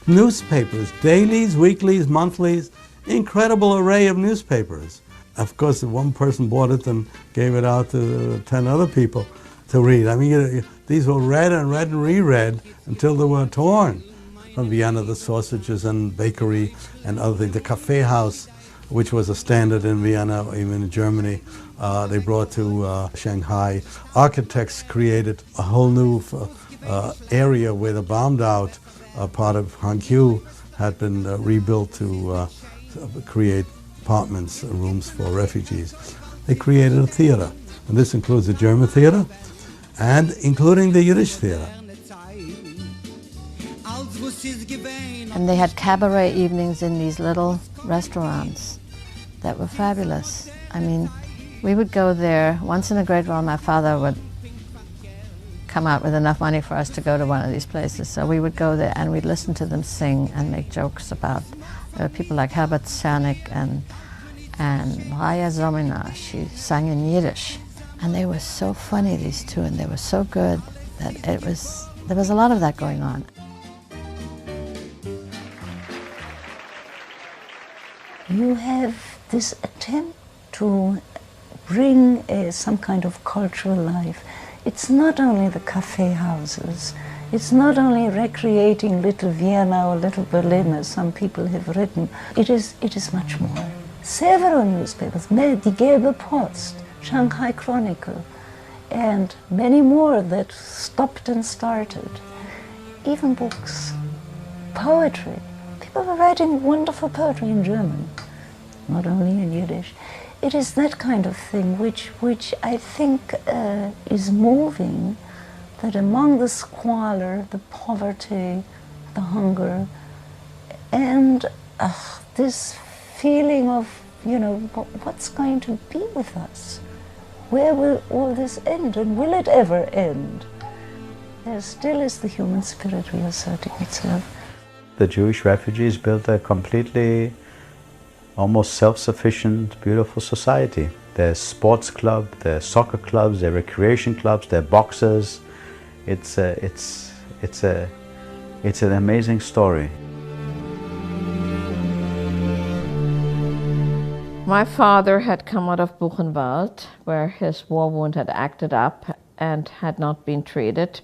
Newspapers, dailies, weeklies, monthlies, incredible array of newspapers. Of course, one person bought it and gave it out to 10 other people to read. I mean, these were read and reread until they were torn. From Vienna, the sausages and bakery and other things. The cafe house, which was a standard in Vienna, even in Germany, they brought to Shanghai. Architects created a whole new area where the bombed out part of Hangzhou had been rebuilt to create apartments, rooms for refugees. They created a theater, and this includes the German theater and including the Yiddish theater. And they had cabaret evenings in these little restaurants that were fabulous. I mean, we would go there once in a great while. My father would come out with enough money for us to go to one of these places. So we would go there and we'd listen to them sing and make jokes about people like Herbert Cernik and Raya Zomina. She sang in Yiddish. And they were so funny, these two, and they were so good that there was a lot of that going on. you have this attempt to bring some kind of cultural life. It's not only the cafe houses, it's not only recreating Little Vienna or Little Berlin, as some people have written. It is much more. Several newspapers, Die Gelbe Post, Shanghai Chronicle, and many more that stopped and started. Even books, poetry. People were writing wonderful poetry in German, not only in Yiddish. It is that kind of thing which I think is moving, that among the squalor, the poverty, the hunger, and this feeling of, what's going to be with us? Where will all this end, and will it ever end? There still is the human spirit reasserting itself. The Jewish refugees built a completely, almost self-sufficient, beautiful society. There's sports club, there's soccer clubs, there are recreation clubs, there are boxers. It's an amazing story. My father had come out of Buchenwald, where his war wound had acted up and had not been treated.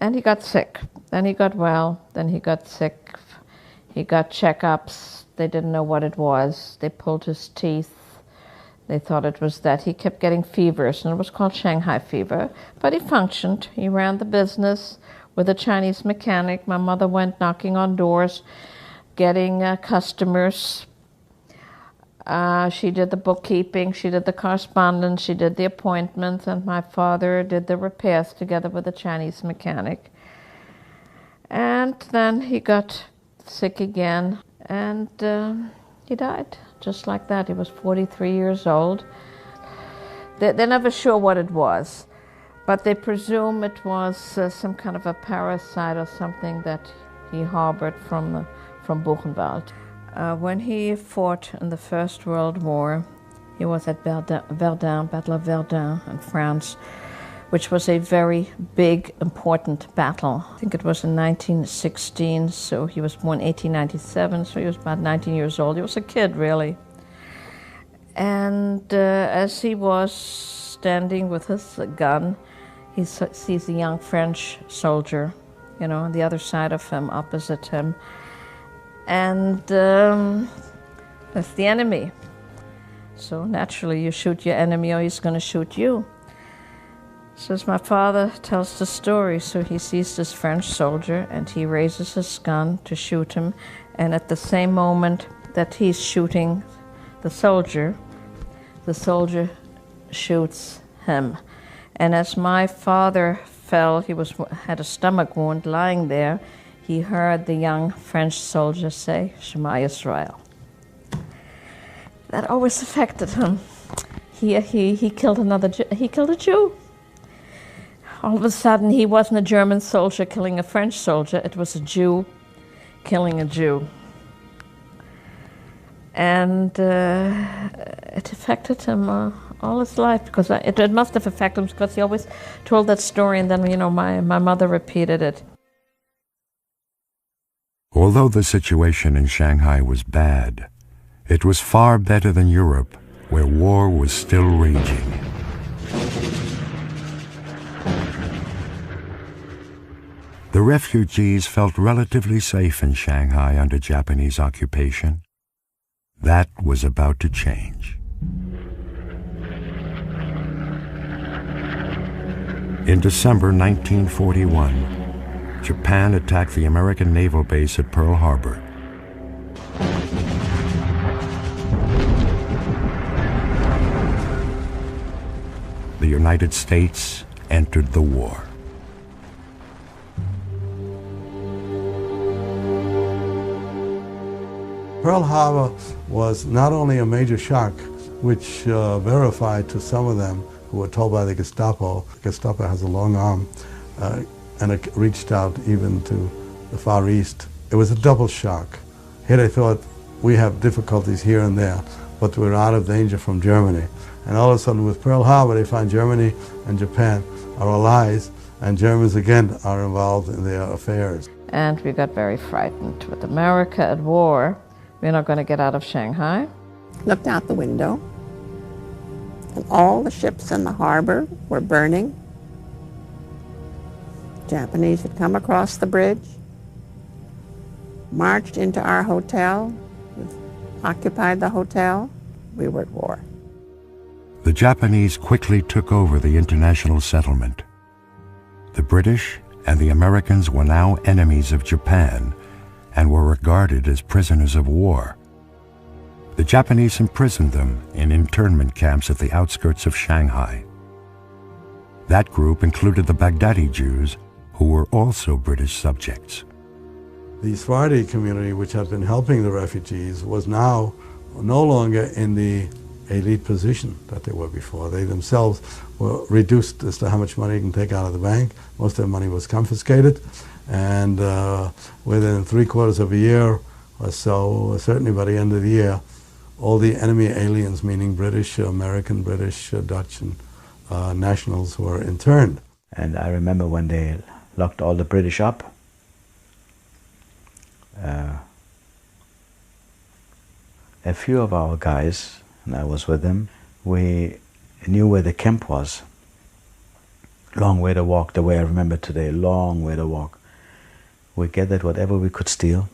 And he got sick. Then he got well, then he got sick. He got checkups. They didn't know what it was. They pulled his teeth. They thought it was that. He kept getting fevers, and it was called Shanghai fever. But he functioned. He ran the business with a Chinese mechanic. My mother went knocking on doors, getting customers. She did the bookkeeping, she did the correspondence, she did the appointments, and my father did the repairs together with the Chinese mechanic. And then he got sick again, and he died just like that. He was 43 years old. They're never sure what it was, but they presume it was some kind of a parasite or something that he harbored from Buchenwald. When he fought in the First World War, he was at Verdun, Battle of Verdun in France, which was a very big, important battle. I think it was in 1916, so he was born 1897, so he was about 19 years old. He was a kid, really. And as he was standing with his gun, he sees a young French soldier, on the other side of him, opposite him. And that's the enemy. So naturally you shoot your enemy or he's going to shoot you. So as my father tells the story, so he sees this French soldier and he raises his gun to shoot him, and at the same moment that he's shooting the soldier shoots him. And as my father fell, he had a stomach wound lying there, he heard the young French soldier say, Shema Yisrael. That always affected him. He killed a Jew. All of a sudden, he wasn't a German soldier killing a French soldier, it was a Jew killing a Jew. And it affected him all his life, because it must have affected him, because he always told that story, and then, my mother repeated it. Although the situation in Shanghai was bad, it was far better than Europe, where war was still raging. The refugees felt relatively safe in Shanghai under Japanese occupation. That was about to change. In December 1941, Japan attacked the American naval base at Pearl Harbor. The United States entered the war. Pearl Harbor was not only a major shock, which verified to some of them who were told by the Gestapo. The Gestapo has a long arm, and it reached out even to the Far East. It was a double shock. Here they thought, we have difficulties here and there, but we're out of danger from Germany. And all of a sudden with Pearl Harbor, they find Germany and Japan are allies, and Germans again are involved in their affairs. And we got very frightened. With America at war, We're not going to get out of Shanghai. Looked out the window, and all the ships in the harbor were burning. Japanese had come across the bridge, marched into our hotel, occupied the hotel. We were at war. The Japanese quickly took over the international settlement. The British and the Americans were now enemies of Japan and were regarded as prisoners of war. The Japanese imprisoned them in internment camps at the outskirts of Shanghai. That group included the Baghdadi Jews, who were also British subjects. The Sephardi community, which had been helping the refugees, was now no longer in the elite position that they were before. They themselves were reduced as to how much money you can take out of the bank. Most of their money was confiscated, and within 3/4 of a year or so, certainly by the end of the year, all the enemy aliens, meaning British, American, British, Dutch, and nationals, were interned. And I remember when they locked all the British up, a few of our guys, and I was with them, we knew where the camp was. Long way to walk, the way I remember today, long way to walk. We gathered whatever we could steal,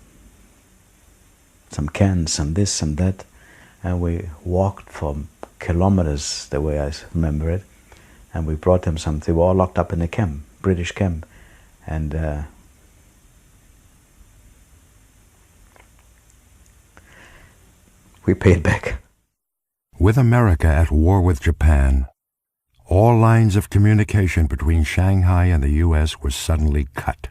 some cans, some this, some that, and we walked for kilometers, the way I remember it, and we brought them something. They were all locked up in the camp, British camp, and we paid back. With America at war with Japan, all lines of communication between Shanghai and the U.S. were suddenly cut.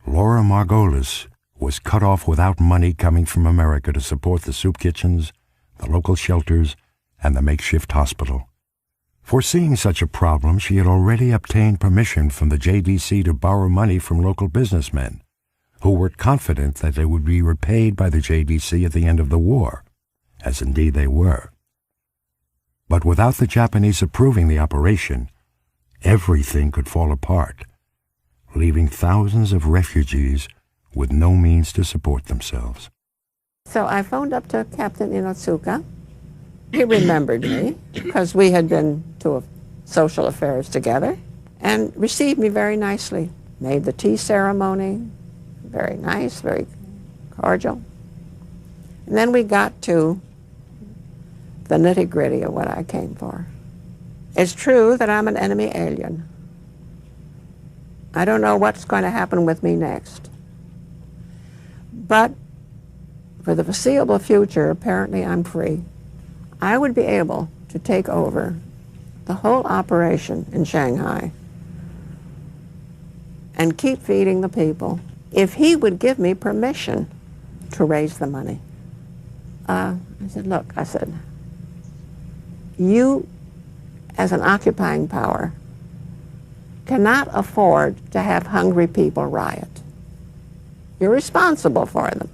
Laura Margolis was cut off without money coming from America to support the soup kitchens, the local shelters, and the makeshift hospital. Foreseeing such a problem, she had already obtained permission from the JDC to borrow money from local businessmen, who were confident that they would be repaid by the JDC at the end of the war, as indeed they were. But without the Japanese approving the operation, everything could fall apart, leaving thousands of refugees with no means to support themselves. So I phoned up to Captain Inotsuka. He remembered me because we had been to social affairs together and received me very nicely. Made the tea ceremony, very nice, very cordial. And then we got to the nitty-gritty of what I came for. It's true that I'm an enemy alien. I don't know what's going to happen with me next. But for the foreseeable future, apparently I'm free. I would be able to take over the whole operation in Shanghai and keep feeding the people if he would give me permission to raise the money. I said, look, I said, you, as an occupying power, cannot afford to have hungry people riot. You're responsible for them.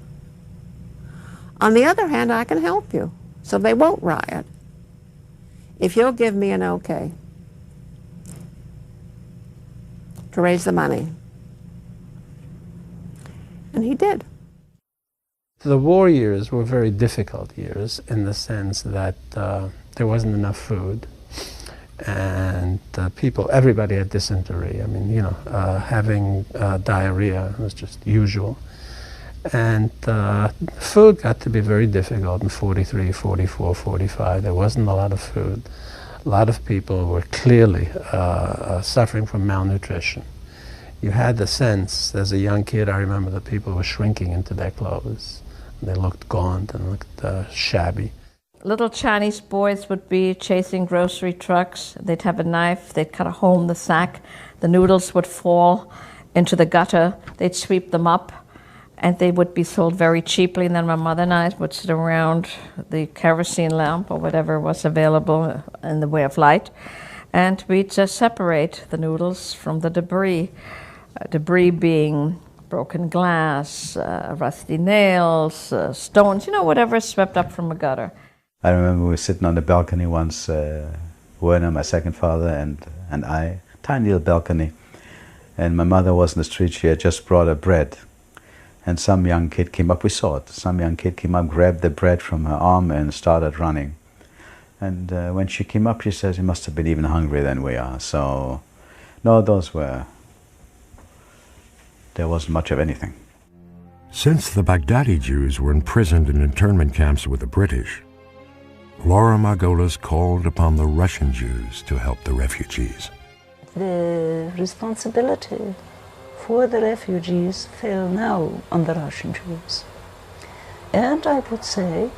On the other hand, I can help you, so they won't riot if you'll give me an okay to raise the money. And he did. The war years were very difficult years in the sense that there wasn't enough food, and everybody had dysentery. I mean, having diarrhea was just usual. And food got to be very difficult in 43, 44, 45. There wasn't a lot of food. A lot of people were clearly suffering from malnutrition. You had the sense, as a young kid, I remember that people were shrinking into their clothes. They looked gaunt and looked shabby. Little Chinese boys would be chasing grocery trucks. They'd have a knife, they'd cut a hole in the sack. The noodles would fall into the gutter. They'd sweep them up, and they would be sold very cheaply. And then my mother and I would sit around the kerosene lamp or whatever was available in the way of light, and we'd just separate the noodles from the debris. Debris being broken glass, rusty nails, stones, whatever swept up from a gutter. I remember we were sitting on the balcony once, Werner, my second father, and I, tiny little balcony, and my mother was in the street. She had just brought her bread, And some young kid came up, we saw it, some young kid came up, grabbed the bread from her arm and started running. And when she came up, she says, "You must have been even hungrier than we are." So, no, there wasn't much of anything. Since the Baghdadi Jews were imprisoned in internment camps with the British, Laura Margolis called upon the Russian Jews to help the refugees. The responsibility for the refugees fell now on the Russian Jews. And I would say,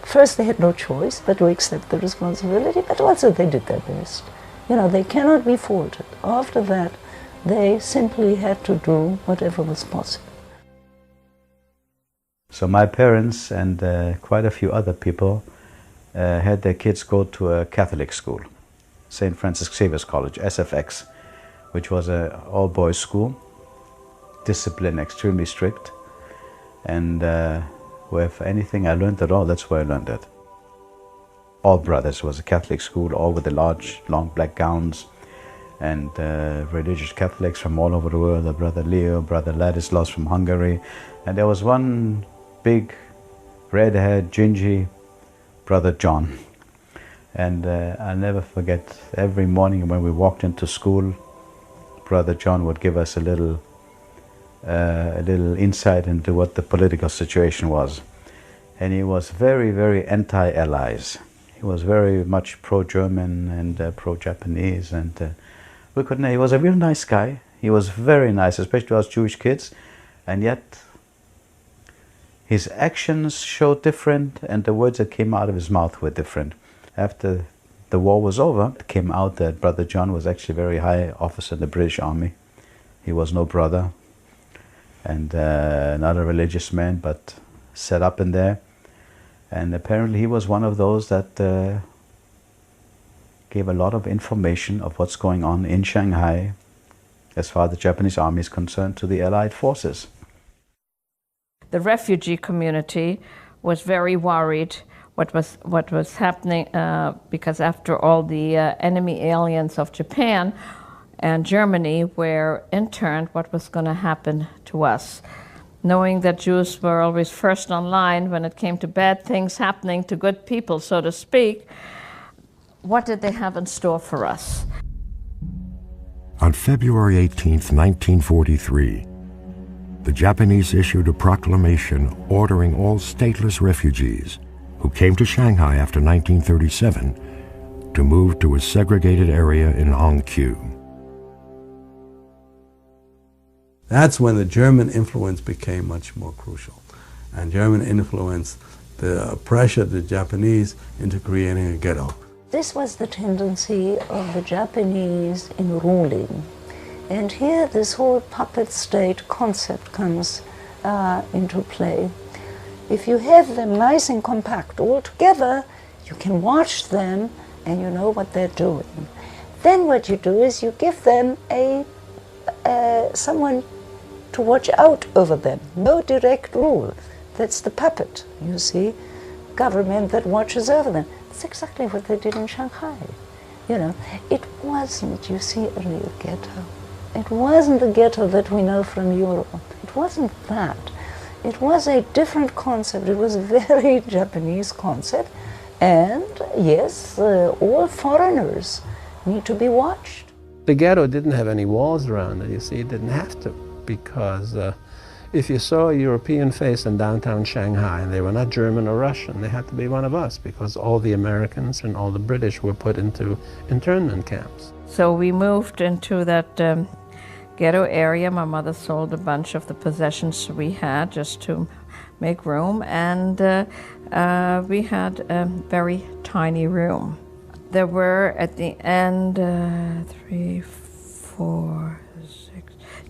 first they had no choice but to accept the responsibility, but also they did their best. You know, they cannot be faulted. After that, they simply had to do whatever was possible. So my parents and quite a few other people had their kids go to a Catholic school, St. Francis Xavier's College, SFX, which was an all-boys school, discipline extremely strict, and where if anything I learned at all, that's where I learned it. All brothers was a Catholic school, all with the large, long black gowns, and religious Catholics from all over the world, Brother Leo, Brother Ladislaus from Hungary, and there was one big, red-haired, gingy Brother John. And I'll never forget, every morning when we walked into school, Brother John would give us a little insight into what the political situation was. And he was very, very anti-allies. He was very much pro-German and pro-Japanese, and he was a real nice guy. He was very nice, especially to us Jewish kids, and yet his actions showed different, and the words that came out of his mouth were different. After the war was over, it came out that Brother John was actually a very high officer in the British Army. He was no brother, and not a religious man, but set up in there. And apparently he was one of those that gave a lot of information of what's going on in Shanghai as far as the Japanese army is concerned to the Allied forces. The refugee community was very worried what was happening because after all the enemy aliens of Japan and Germany were interned, what was going to happen to us. Knowing that Jews were always first on line when it came to bad things happening to good people, so to speak, what did they have in store for us? On February 18th, 1943, the Japanese issued a proclamation ordering all stateless refugees who came to Shanghai after 1937 to move to a segregated area in Hongqiu. That's when the German influence became much more crucial. And German influence pressured the Japanese into creating a ghetto. This was the tendency of the Japanese in ruling. And here this whole puppet state concept comes into play. If you have them nice and compact all together, you can watch them and you know what they're doing. Then what you do is you give them someone to watch out over them. No direct rule. That's the puppet, you see, government that watches over them. That's exactly what they did in Shanghai. You know, it wasn't, you see, a real ghetto. It wasn't the ghetto that we know from Europe. It wasn't that. It was a different concept. It was a very Japanese concept. And yes, all foreigners need to be watched. The ghetto didn't have any walls around it, you see, it didn't have to, because if you saw a European face in downtown Shanghai and they were not German or Russian, they had to be one of us, because all the Americans and all the British were put into internment camps. So we moved into that ghetto area. My mother sold a bunch of the possessions we had just to make room, and we had a very tiny room. There were at the end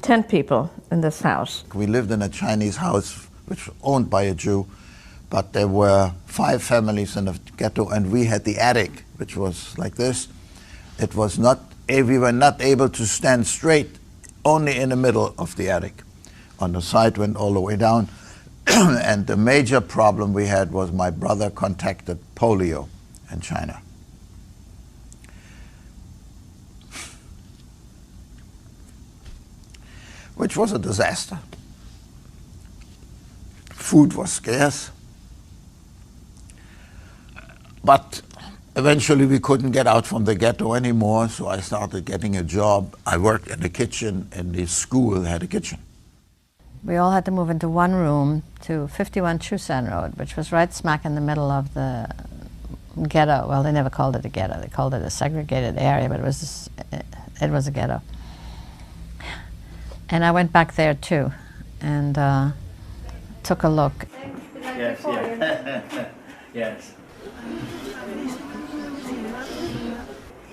10 people in this house. We lived in a Chinese house which was owned by a Jew, but there were 5 families in the ghetto, and we had the attic, which was like this. It was not, we were not able to stand straight, only in the middle of the attic. On the side went all the way down. And the major problem we had was my brother contracted polio in China. Which was a disaster. food was scarce. But eventually we couldn't get out from the ghetto anymore, so I started getting a job. I worked in the kitchen, and the school had a kitchen. We all had to move into one room to 51 Chusan Road, which was right smack in the middle of the ghetto. Well, they never called it a ghetto. They called it a segregated area, but it was a ghetto. And I went back there too, and took a look. Yes, yeah. Yes.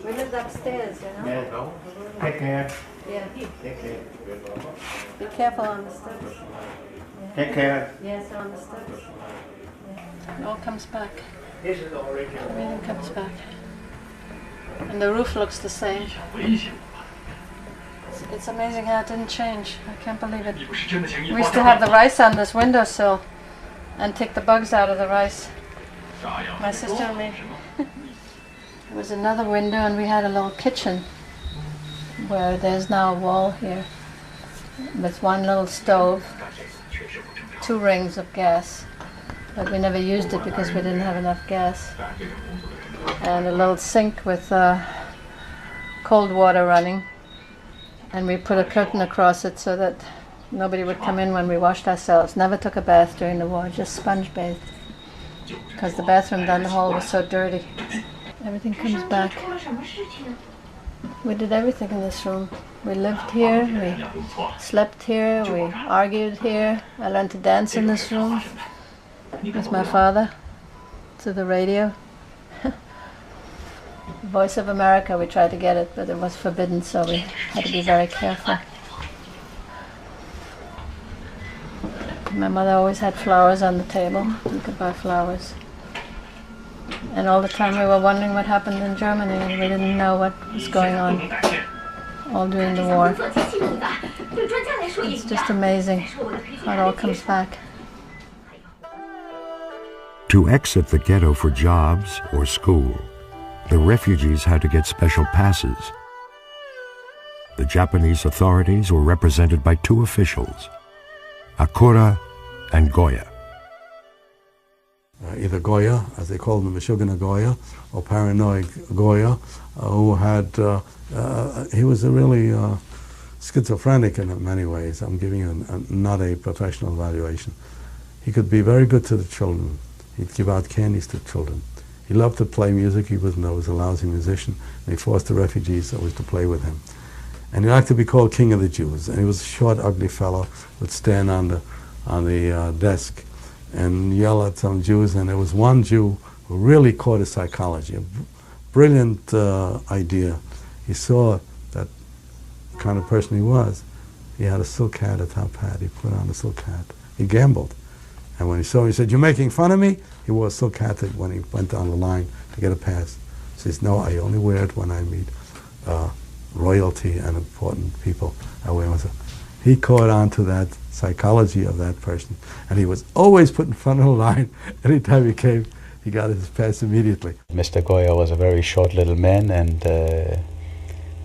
We lived upstairs, you know? Yeah. Take care. Yeah. Take care. Be careful on the steps. Yeah. Take care. Yes, on the steps. Yeah. It all comes back. This is the original. Everything comes back. And the roof looks the same. It's amazing how it didn't change. I can't believe it. We used to have the rice on this windowsill and take the bugs out of the rice. My sister and me. There was another window, and we had a little kitchen where there's now a wall here with one little stove, 2 rings of gas, but we never used it because we didn't have enough gas, and a little sink with cold water running, and we put a curtain across it so that nobody would come in when we washed ourselves. Never took a bath during the war, just sponge bathed, because the bathroom down the hall was so dirty. Everything comes back. We did everything in this room. We lived here, we slept here, we argued here. I learned to dance in this room with my father to the radio. Voice of America, we tried to get it, but it was forbidden, so we had to be very careful. My mother always had flowers on the table. You could buy flowers. And all the time we were wondering what happened in Germany, and we didn't know what was going on all during the war. It's just amazing how it all comes back. To exit the ghetto for jobs or school, the refugees had to get special passes. The Japanese authorities were represented by 2 officials, Akura and Goya. Either Goya, as they called him, Meshuggah Goya, or Paranoid Goya, who had, he was a really schizophrenic in many ways. I'm giving you not a professional evaluation. He could be very good to the children. He'd give out candies to children. He loved to play music. He was a lousy musician, and he forced the refugees always to play with him. And he liked to be called King of the Jews. And he was a short, ugly fellow, would stand on the desk and yell at some Jews, and there was one Jew who really caught his psychology, a brilliant idea. He saw that kind of person he was. He had a silk hat, a top hat. He put on a silk hat. He gambled. And when he saw me, he said, "You're making fun of me?" He wore a silk hat when he went down the line to get a pass. He says, "No, I only wear it when I meet royalty and important people." I wear myself. He caught on to that psychology of that person, and he was always put in front of the line. Anytime he came, he got his pass immediately. Mr. Goya was a very short little man, and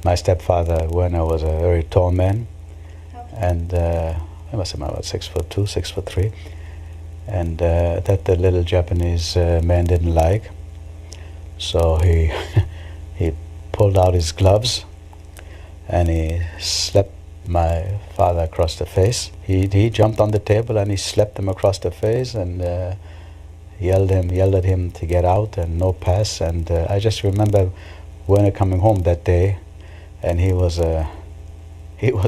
my stepfather Werner was a very tall man, and I must have been about 6'2", 6'3", and that the little Japanese man didn't like. So he he pulled out his gloves and he slapped my father across the face. He jumped on the table and he slapped him across the face and yelled at him to get out and no pass. And I just remember Werner coming home that day, and he was a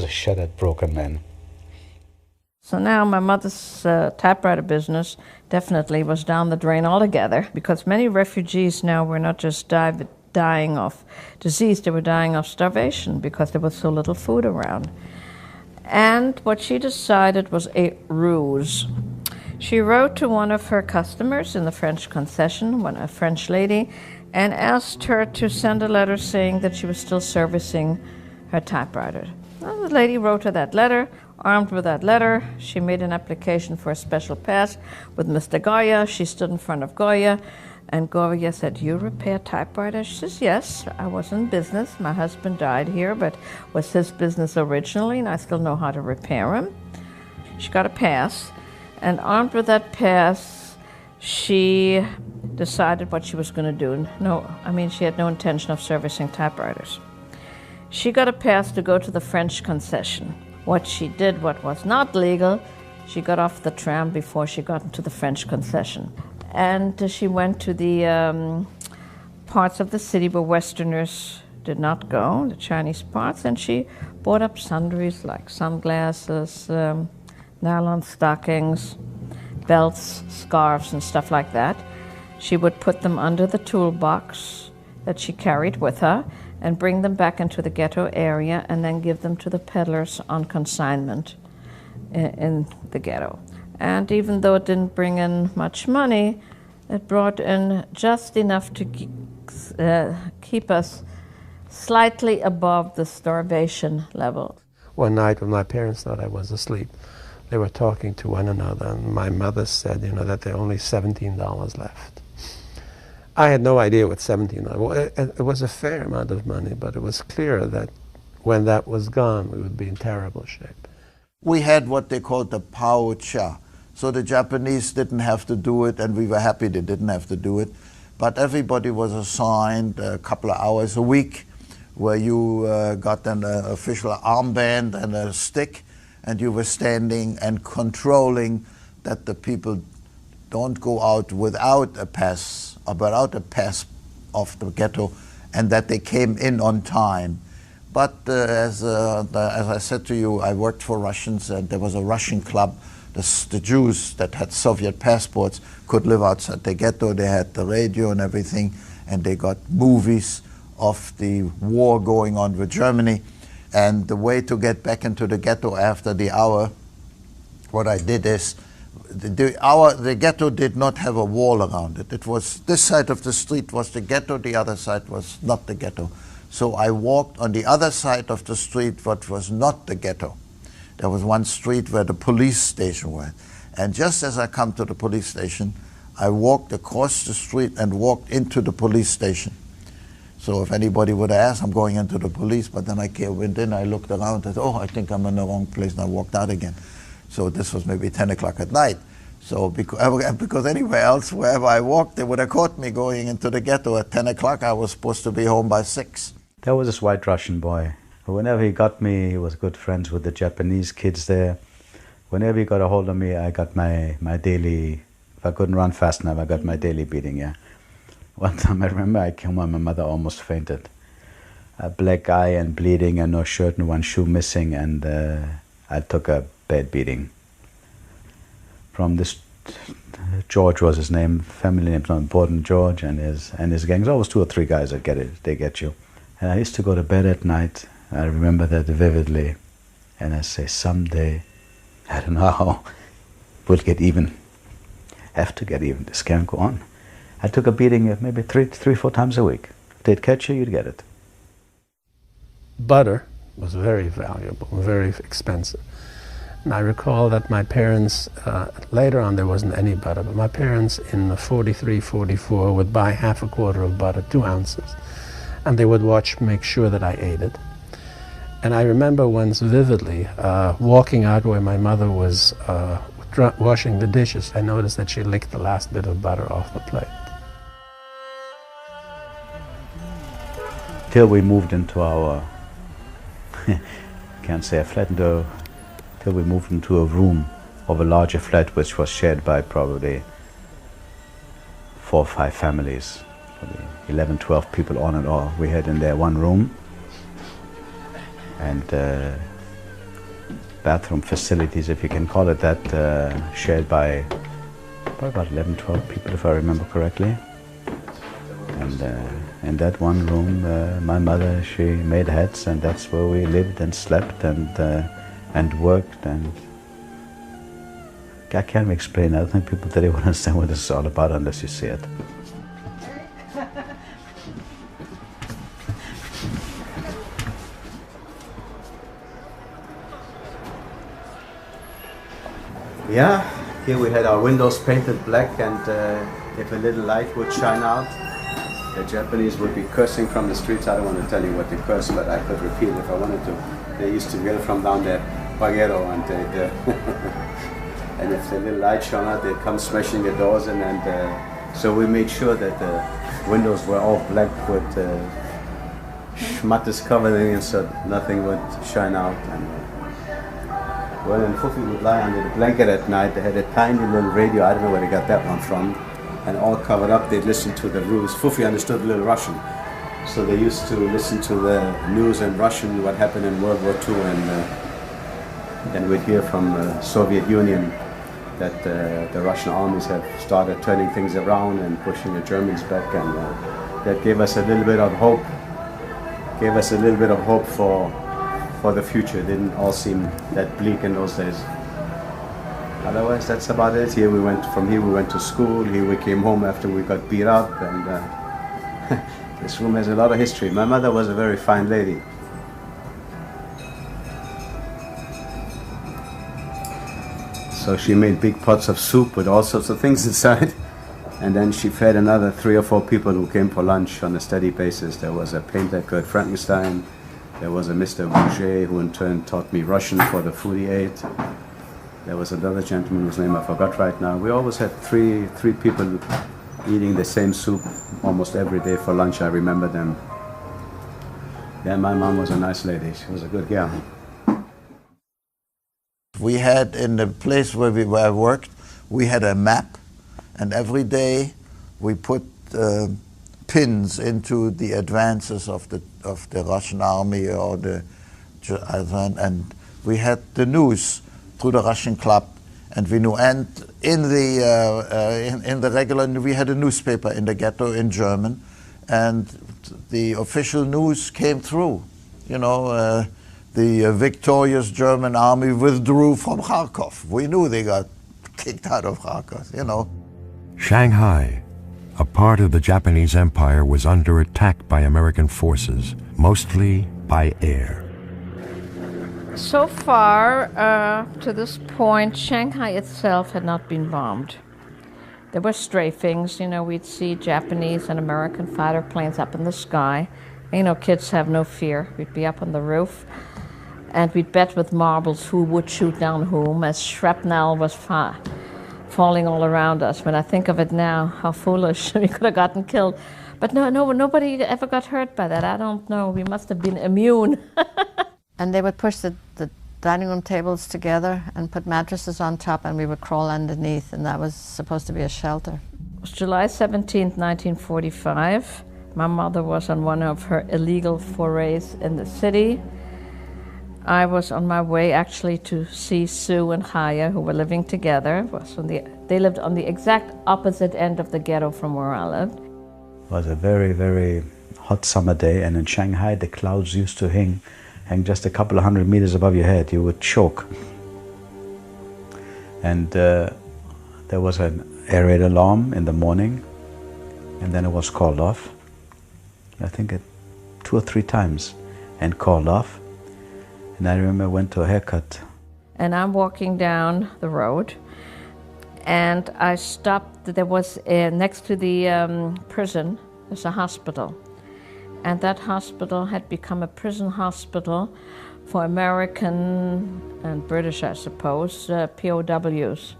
shattered, broken man. So now my mother's typewriter business definitely was down the drain altogether, because many refugees now were not just dying of disease, they were dying of starvation because there was so little food around. And what she decided was a ruse. She wrote to one of her customers in the French concession, a French lady, and asked her to send a letter saying that she was still servicing her typewriter. Well, the lady wrote her that letter. Armed with that letter, she made an application for a special pass with Mr. Goya. She stood in front of Goya, and Goya said, "You repair typewriters?" She says, "Yes, I was in business. My husband died here, but was his business originally, and I still know how to repair them." She got a pass, And armed with that pass, she decided what she was going to do. She had no intention of servicing typewriters. She got a pass to go to the French concession. What she did, what was not legal, she got off the tram before she got into the French concession. And she went to the parts of the city where Westerners did not go, the Chinese parts, and she bought up sundries like sunglasses, nylon stockings, belts, scarves, and stuff like that. She would put them under the toolbox that she carried with her and bring them back into the ghetto area and then give them to the peddlers on consignment in the ghetto. And even though it didn't bring in much money, it brought in just enough to keep us slightly above the starvation level. One night when my parents thought I was asleep, they were talking to one another, and my mother said, that there are only $17 left. I had no idea what $17 was. It was a fair amount of money, but it was clear that when that was gone, we would be in terrible shape. We had what they called the pao cha. So the Japanese didn't have to do it, and we were happy they didn't have to do it. But everybody was assigned a couple of hours a week where you got an official armband and a stick, and you were standing and controlling that the people don't go out without a pass of the ghetto, and that they came in on time. But as I said to you, I worked for Russians, and there was a Russian club. The Jews that had Soviet passports could live outside the ghetto. They had the radio and everything, and they got movies of the war going on with Germany. And the way to get back into the ghetto after the hour, what I did is, the ghetto did not have a wall around it. It was, this side of the street was the ghetto, the other side was not the ghetto. So I walked on the other side of the street, what was not the ghetto. There was one street where the police station was. And just as I come to the police station, I walked across the street and walked into the police station. So if anybody would ask, I'm going into the police, but then I went in, I looked around, and said, oh, I think I'm in the wrong place, and I walked out again. So this was maybe 10 o'clock at night. So because anywhere else, wherever I walked, they would have caught me going into the ghetto at 10 o'clock. I was supposed to be home by 6. There was this white Russian boy. Whenever he got me, he was good friends with the Japanese kids there. Whenever he got a hold of me, I got my daily, if I couldn't run fast enough, I got my daily beating, yeah. One time I remember I came home, my mother almost fainted. A black eye and bleeding and no shirt and one shoe missing, and I took a bad beating. From this, George was his name, family name's not important, George and his gang. There's always 2 or 3 guys that get it, they get you. And I used to go to bed at night. I remember that vividly, and I say, someday, I don't know how, we'll get even. Have to get even. This can't go on. I took a beating maybe 3-4 times a week. If they'd catch you, you'd get it. Butter was very valuable, very expensive. And I recall that my parents, later on there wasn't any butter, but my parents in 43, 44 would buy half a quarter of butter, 2 ounces, and they would make sure that I ate it. And I remember once vividly walking out where my mother was washing the dishes. I noticed that she licked the last bit of butter off the plate. Till we moved into our, can't say a flat, till we moved into a room of a larger flat which was shared by probably 4 or 5 families, probably 11, 12 people on and all. We had in there one room, and bathroom facilities, if you can call it that, shared by probably about 11, 12 people, if I remember correctly. And in that one room, my mother, she made hats, and that's where we lived and slept and worked. And I can't explain. I don't think people today would understand what this is all about unless you see it. Yeah, here we had our windows painted black, and if a little light would shine out, the Japanese would be cursing from the streets. I don't want to tell you what they curse, but I could repeat it if I wanted to. They used to yell from down there, "Baguero," and And if the little light shone out, they'd come smashing the doors in, and so we made sure that the windows were all black with schmattes covered in, so nothing would shine out. And well, and Fufi would lie under the blanket at night. They had a tiny little radio, I don't know where they got that one from, and all covered up, they'd listen to the news. Fufi understood a little Russian, so they used to listen to the news in Russian, what happened in World War II, and then we'd hear from the Soviet Union that the Russian armies have started turning things around and pushing the Germans back, and that gave us a little bit of hope. Gave us a little bit of hope for the future. It didn't all seem that bleak in those days. Otherwise, that's about it. From here we went to school. Here we came home after we got beat up, and this room has a lot of history. My mother was a very fine lady. So she made big pots of soup with all sorts of things inside. And then she fed another 3 or 4 people who came for lunch on a steady basis. There was a painter, Kurt Frankenstein. There was a Mr. Boucher, who in turn taught me Russian for the food he ate. There was another gentleman whose name I forgot right now. We always had three people eating the same soup almost every day for lunch. I remember them. Yeah, my mom was a nice lady. She was a good gal. We had, in the place where I worked, we had a map, and every day we put pins into the advances of the Russian army or and we had the news through the Russian club, and we knew. And in the regular, we had a newspaper in the ghetto in German, and the official news came through. You know, the victorious German army withdrew from Kharkov. We knew they got kicked out of Kharkov. You know. Shanghai, a part of the Japanese Empire, was under attack by American forces, mostly by air. So far, to this point, Shanghai itself had not been bombed. There were strafings, you know, we'd see Japanese and American fighter planes up in the sky. You know, kids have no fear. We'd be up on the roof, and we'd bet with marbles who would shoot down whom, as shrapnel was falling all around us. When I think of it now, how foolish, we could have gotten killed. But nobody ever got hurt by that. I don't know, we must have been immune. And they would push the dining room tables together and put mattresses on top, and we would crawl underneath, and that was supposed to be a shelter. It was July 17th, 1945. My mother was on one of her illegal forays in the city. I was on my way actually to see Sue and Chaya, who were living together. They lived on the exact opposite end of the ghetto from where I lived. It was a very, very hot summer day, and in Shanghai the clouds used to hang just a couple of 100 meters above your head. You would choke. And there was an air raid alarm in the morning, and then it was called off. I think 2 or 3 times, and called off. And I remember I went to a haircut. And I'm walking down the road, and I stopped. There was next to the prison, there's a hospital. And that hospital had become a prison hospital for American and British, I suppose, POWs.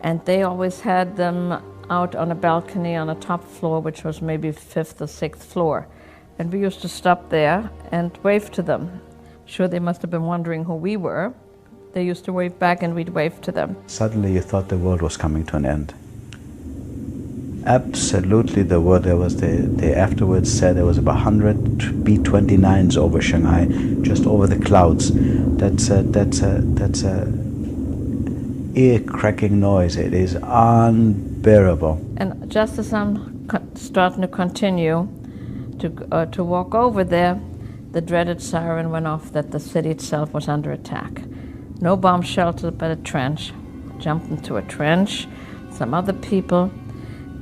And they always had them out on a balcony on a top floor, which was maybe 5th or 6th floor. And we used to stop there and wave to them. Sure, they must have been wondering who we were. They used to wave back and we'd wave to them. Suddenly you thought the world was coming to an end. Absolutely, the word there was, they afterwards said there was about 100 B-29s over Shanghai, just over the clouds. That's a ear-cracking noise. It is unbearable. And just as I'm starting to continue to walk over there, the dreaded siren went off that the city itself was under attack. No bomb shelter, but a trench. Jumped into a trench, some other people,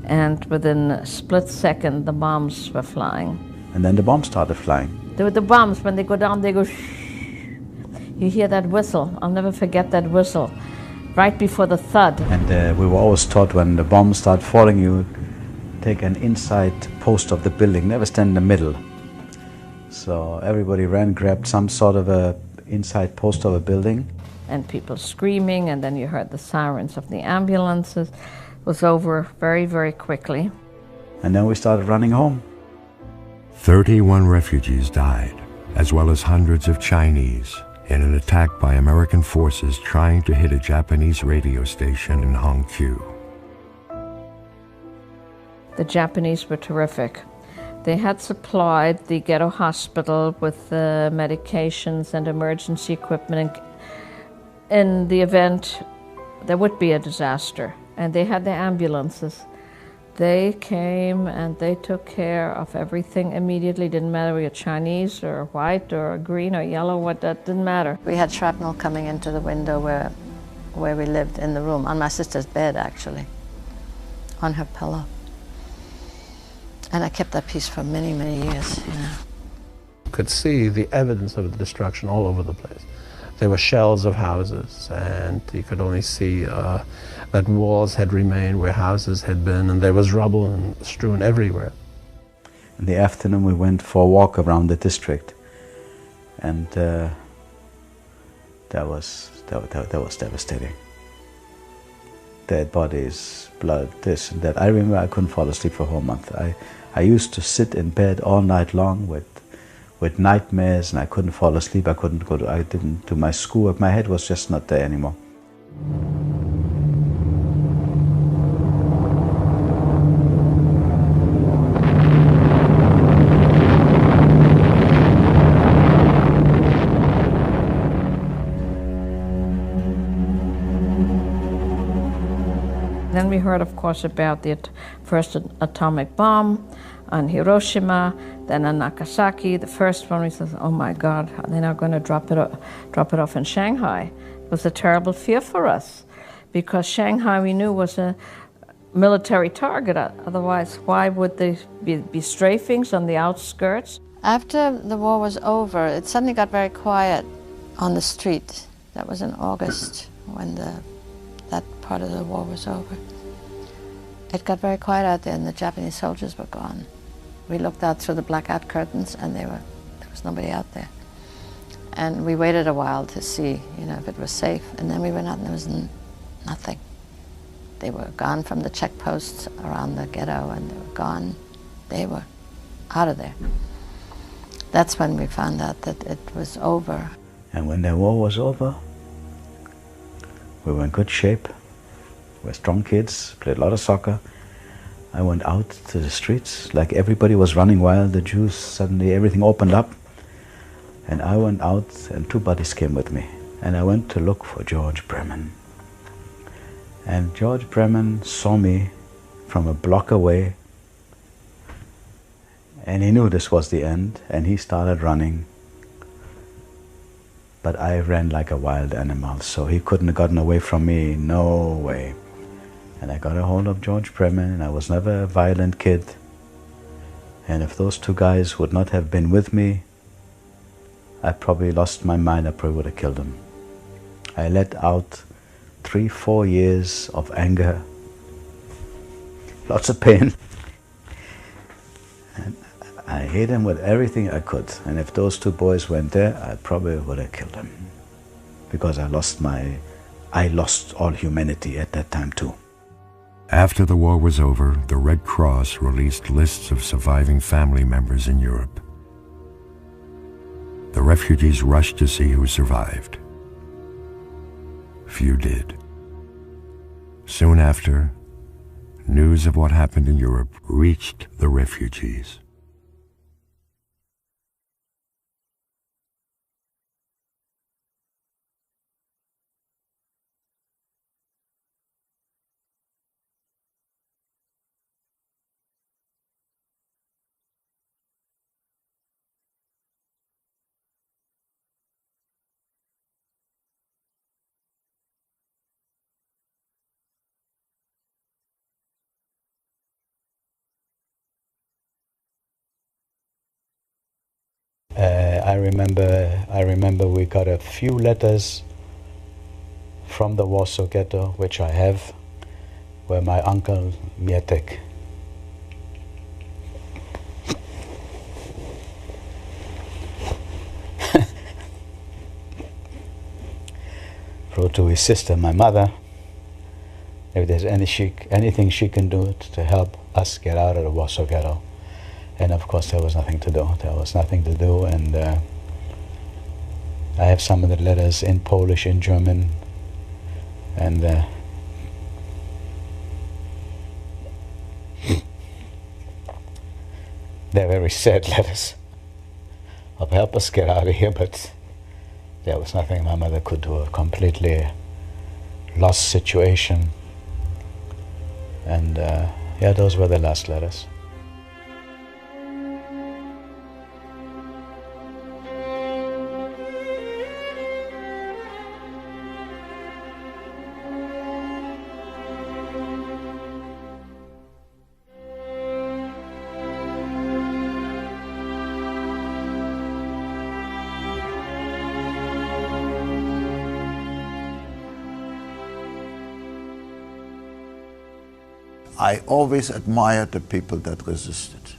and within a split second, the bombs were flying. And then the bombs started flying. The bombs, when they go down, they go shh. You hear that whistle. I'll never forget that whistle. Right before the thud. And we were always taught when the bombs start falling, you take an inside post of the building, never stand in the middle. So everybody ran, grabbed some sort of a inside post of a building. and people screaming, and then you heard the sirens of the ambulances. It was over very, very quickly. And then we started running home. 31 refugees died, as well as hundreds of Chinese, in an attack by American forces trying to hit a Japanese radio station in Hongqiu. The Japanese were terrific. They had supplied the ghetto hospital with medications and emergency equipment in the event there would be a disaster. And they had the ambulances. They came and they took care of everything immediately. Didn't matter if you're Chinese or white or green or yellow, that didn't matter. We had shrapnel coming into the window where we lived in the room, on my sister's bed actually, on her pillow. And I kept that piece for many, many years, you know. You could see the evidence of the destruction all over the place. There were shells of houses, and you could only see that walls had remained where houses had been, and there was rubble and strewn everywhere. In the afternoon we went for a walk around the district, and that was devastating. Dead bodies, blood, this and that. I remember I couldn't fall asleep for a whole month. I used to sit in bed all night long with nightmares, and I couldn't fall asleep. I didn't do my schoolwork. My head was just not there anymore. Then we heard, of course, about the first atomic bomb on Hiroshima, then on Nagasaki. The first one, we said, oh my God, they're now going to drop it off in Shanghai. It was a terrible fear for us, because Shanghai, we knew, was a military target. Otherwise, why would there be strafings on the outskirts? After the war was over, it suddenly got very quiet on the street. That was in August, when that part of the war was over. It got very quiet out there, and the Japanese soldiers were gone. We looked out through the blackout curtains, and there was nobody out there. And we waited a while to see, if it was safe. And then we went out, and there was nothing. They were gone from the checkposts around the ghetto, and they were gone. They were out of there. That's when we found out that it was over. And when the war was over, we were in good shape. We were strong kids, played a lot of soccer. I went out to the streets, like everybody was running wild, the Jews, suddenly everything opened up. And I went out, and two buddies came with me. And I went to look for George Bremen. And George Bremen saw me from a block away, and he knew this was the end, and he started running. But I ran like a wild animal, so he couldn't have gotten away from me, no way. And I got a hold of George Bremen, and I was never a violent kid. And if those two guys would not have been with me, I probably lost my mind. I probably would have killed them. I let out 3-4 years of anger, lots of pain. And I hate him with everything I could. And if those two boys weren't there, I probably would have killed them. Because I lost all humanity at that time too. After the war was over, the Red Cross released lists of surviving family members in Europe. The refugees rushed to see who survived. Few did. Soon after, news of what happened in Europe reached the refugees. I remember we got a few letters from the Warsaw Ghetto, which I have, where my uncle Mietek to his sister, my mother, if there's anything she can do to help us get out of the Warsaw Ghetto. And of course there was nothing to do. There was nothing to do, and I have some of the letters in Polish, in German, and they're very sad letters of help us get out of here, but there was nothing my mother could do. A completely lost situation. And yeah, those were the last letters. I always admired the people that resisted.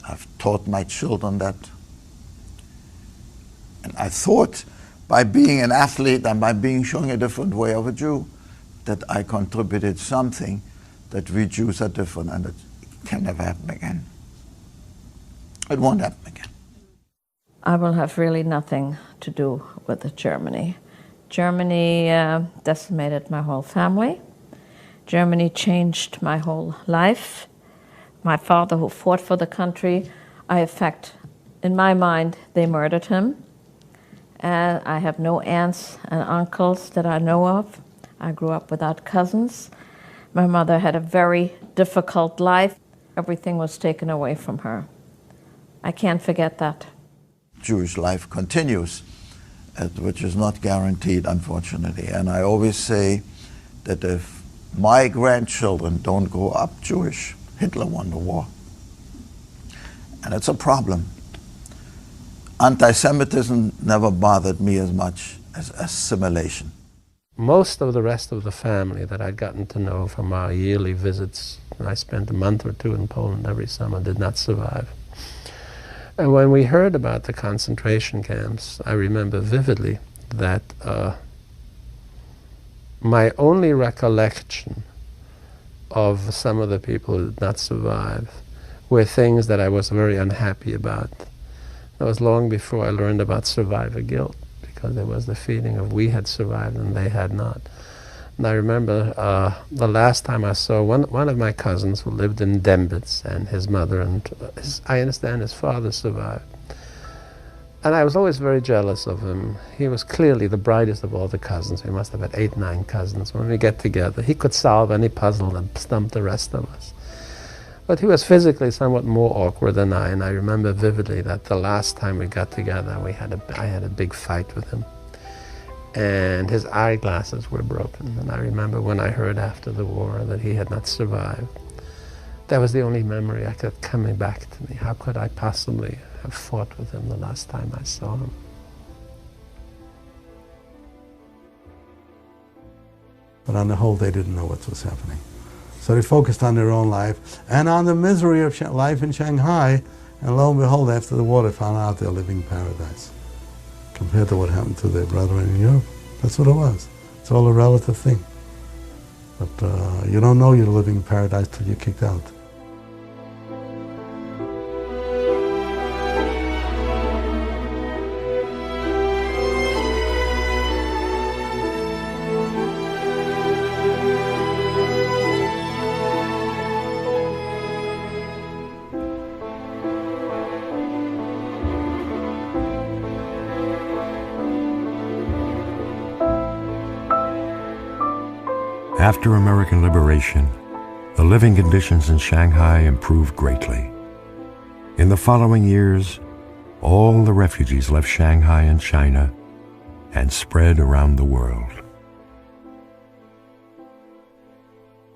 I've taught my children that. And I thought by being an athlete and by showing a different way of a Jew, that I contributed something, that we Jews are different, and it can never happen again. It won't happen again. I will have really nothing to do with Germany. Germany decimated my whole family. Germany changed my whole life. My father, who fought for the country, in my mind, they murdered him. And I have no aunts and uncles that I know of. I grew up without cousins. My mother had a very difficult life. Everything was taken away from her. I can't forget that. Jewish life continues, which is not guaranteed, unfortunately. And I always say that if my grandchildren don't grow up Jewish, Hitler won the war. And it's a problem. Anti-Semitism never bothered me as much as assimilation. Most of the rest of the family that I'd gotten to know from our yearly visits, and I spent a month or two in Poland every summer, did not survive. And when we heard about the concentration camps, I remember vividly that my only recollection of some of the people who did not survive were things that I was very unhappy about. That was long before I learned about survivor guilt, because there was the feeling of we had survived and they had not. And I remember the last time I saw one of my cousins who lived in Dembitz, and his mother and I understand his father survived. And I was always very jealous of him. He was clearly the brightest of all the cousins. We must have had 8, 9 cousins. When we get together, he could solve any puzzle and stump the rest of us. But he was physically somewhat more awkward than I, and I remember vividly that the last time we got together, I had a big fight with him. And his eyeglasses were broken. And I remember when I heard after the war that he had not survived. That was the only memory I kept coming back to me. How could I possibly have fought with him the last time I saw him? But on the whole, they didn't know what was happening. So they focused on their own life and on the misery of life in Shanghai, and lo and behold, after the war, they found out they're living paradise compared to what happened to their brethren in Europe. That's what it was. It's all a relative thing. But you don't know you're living in paradise till you're kicked out. After American liberation, the living conditions in Shanghai improved greatly. In the following years, all the refugees left Shanghai and China and spread around the world.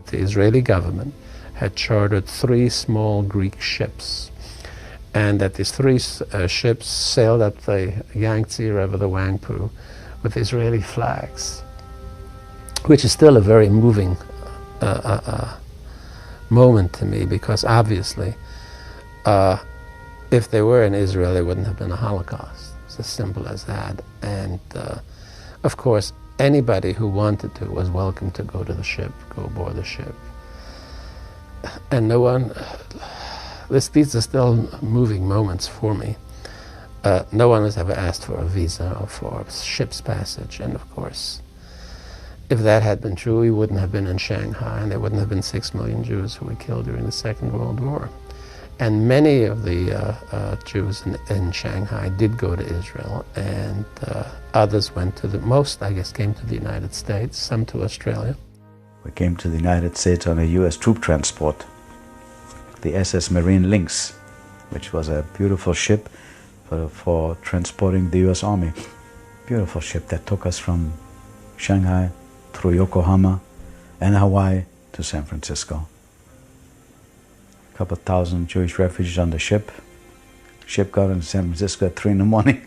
The Israeli government had chartered 3 small Greek ships, and that these 3 ships sailed up the Yangtze River, the Wangpu, with Israeli flags, which is still a very moving moment to me, because obviously if they were in Israel, there wouldn't have been a Holocaust. It's as simple as that. And of course, Anybody who wanted to was welcome to go to the ship, go aboard the ship. And no one, these are still moving moments for me. No one has ever asked for a visa or for ship's passage, and of course, if that had been true, we wouldn't have been in Shanghai, and there wouldn't have been 6 million Jews who were killed during the Second World War. And many of the Jews in Shanghai did go to Israel, and others went to most, I guess, came to the United States, some to Australia. We came to the United States on a U.S. troop transport, the SS Marine Lynx, which was a beautiful ship for transporting the U.S. Army. Beautiful ship that took us from Shanghai through Yokohama and Hawaii to San Francisco. A couple thousand Jewish refugees on the ship. Ship got into San Francisco at 3 in the morning.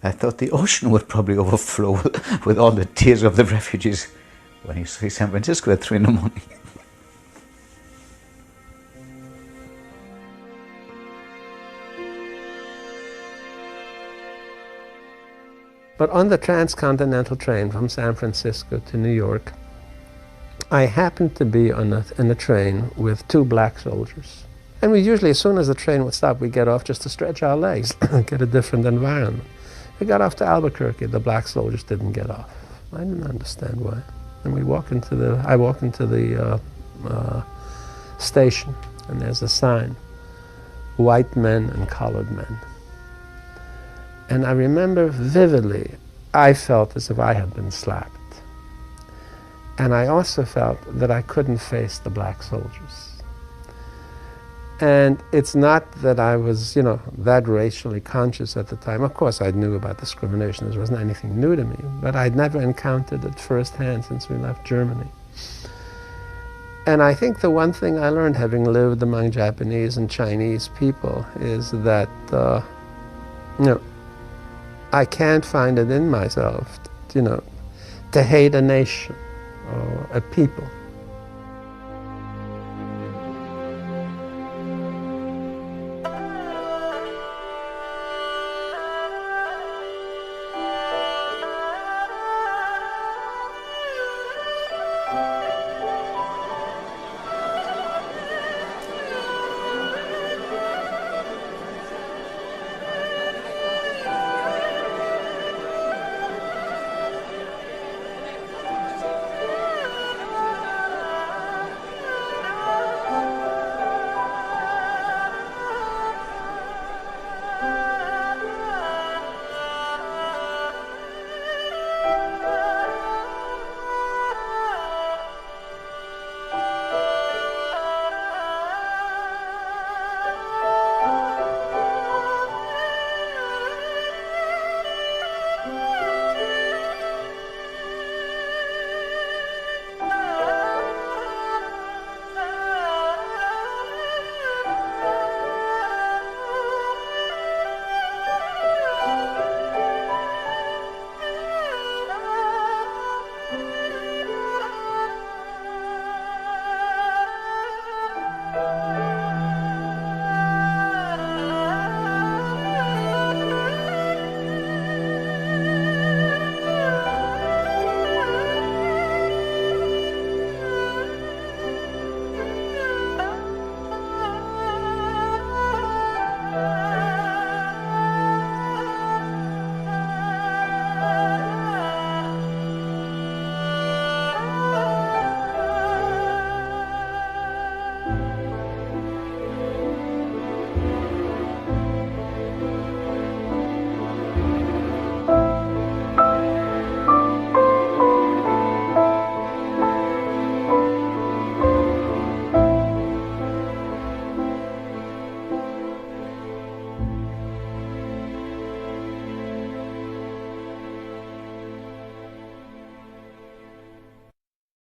I thought the ocean would probably overflow with all the tears of the refugees when you see San Francisco at 3 in the morning. But on the transcontinental train from San Francisco to New York, I happened to be in a train with 2 black soldiers. And we usually, as soon as the train would stop, we'd get off just to stretch our legs, get a different environment. We got off to Albuquerque, the black soldiers didn't get off. I didn't understand why. And I walk into the station, and there's a sign, white men and colored men. And I remember vividly, I felt as if I had been slapped. And I also felt that I couldn't face the black soldiers. And it's not that I was, that racially conscious at the time. Of course, I knew about discrimination. There wasn't anything new to me, but I'd never encountered it firsthand since we left Germany. And I think the one thing I learned, having lived among Japanese and Chinese people, is that, I can't find it in myself, to hate a nation or a people.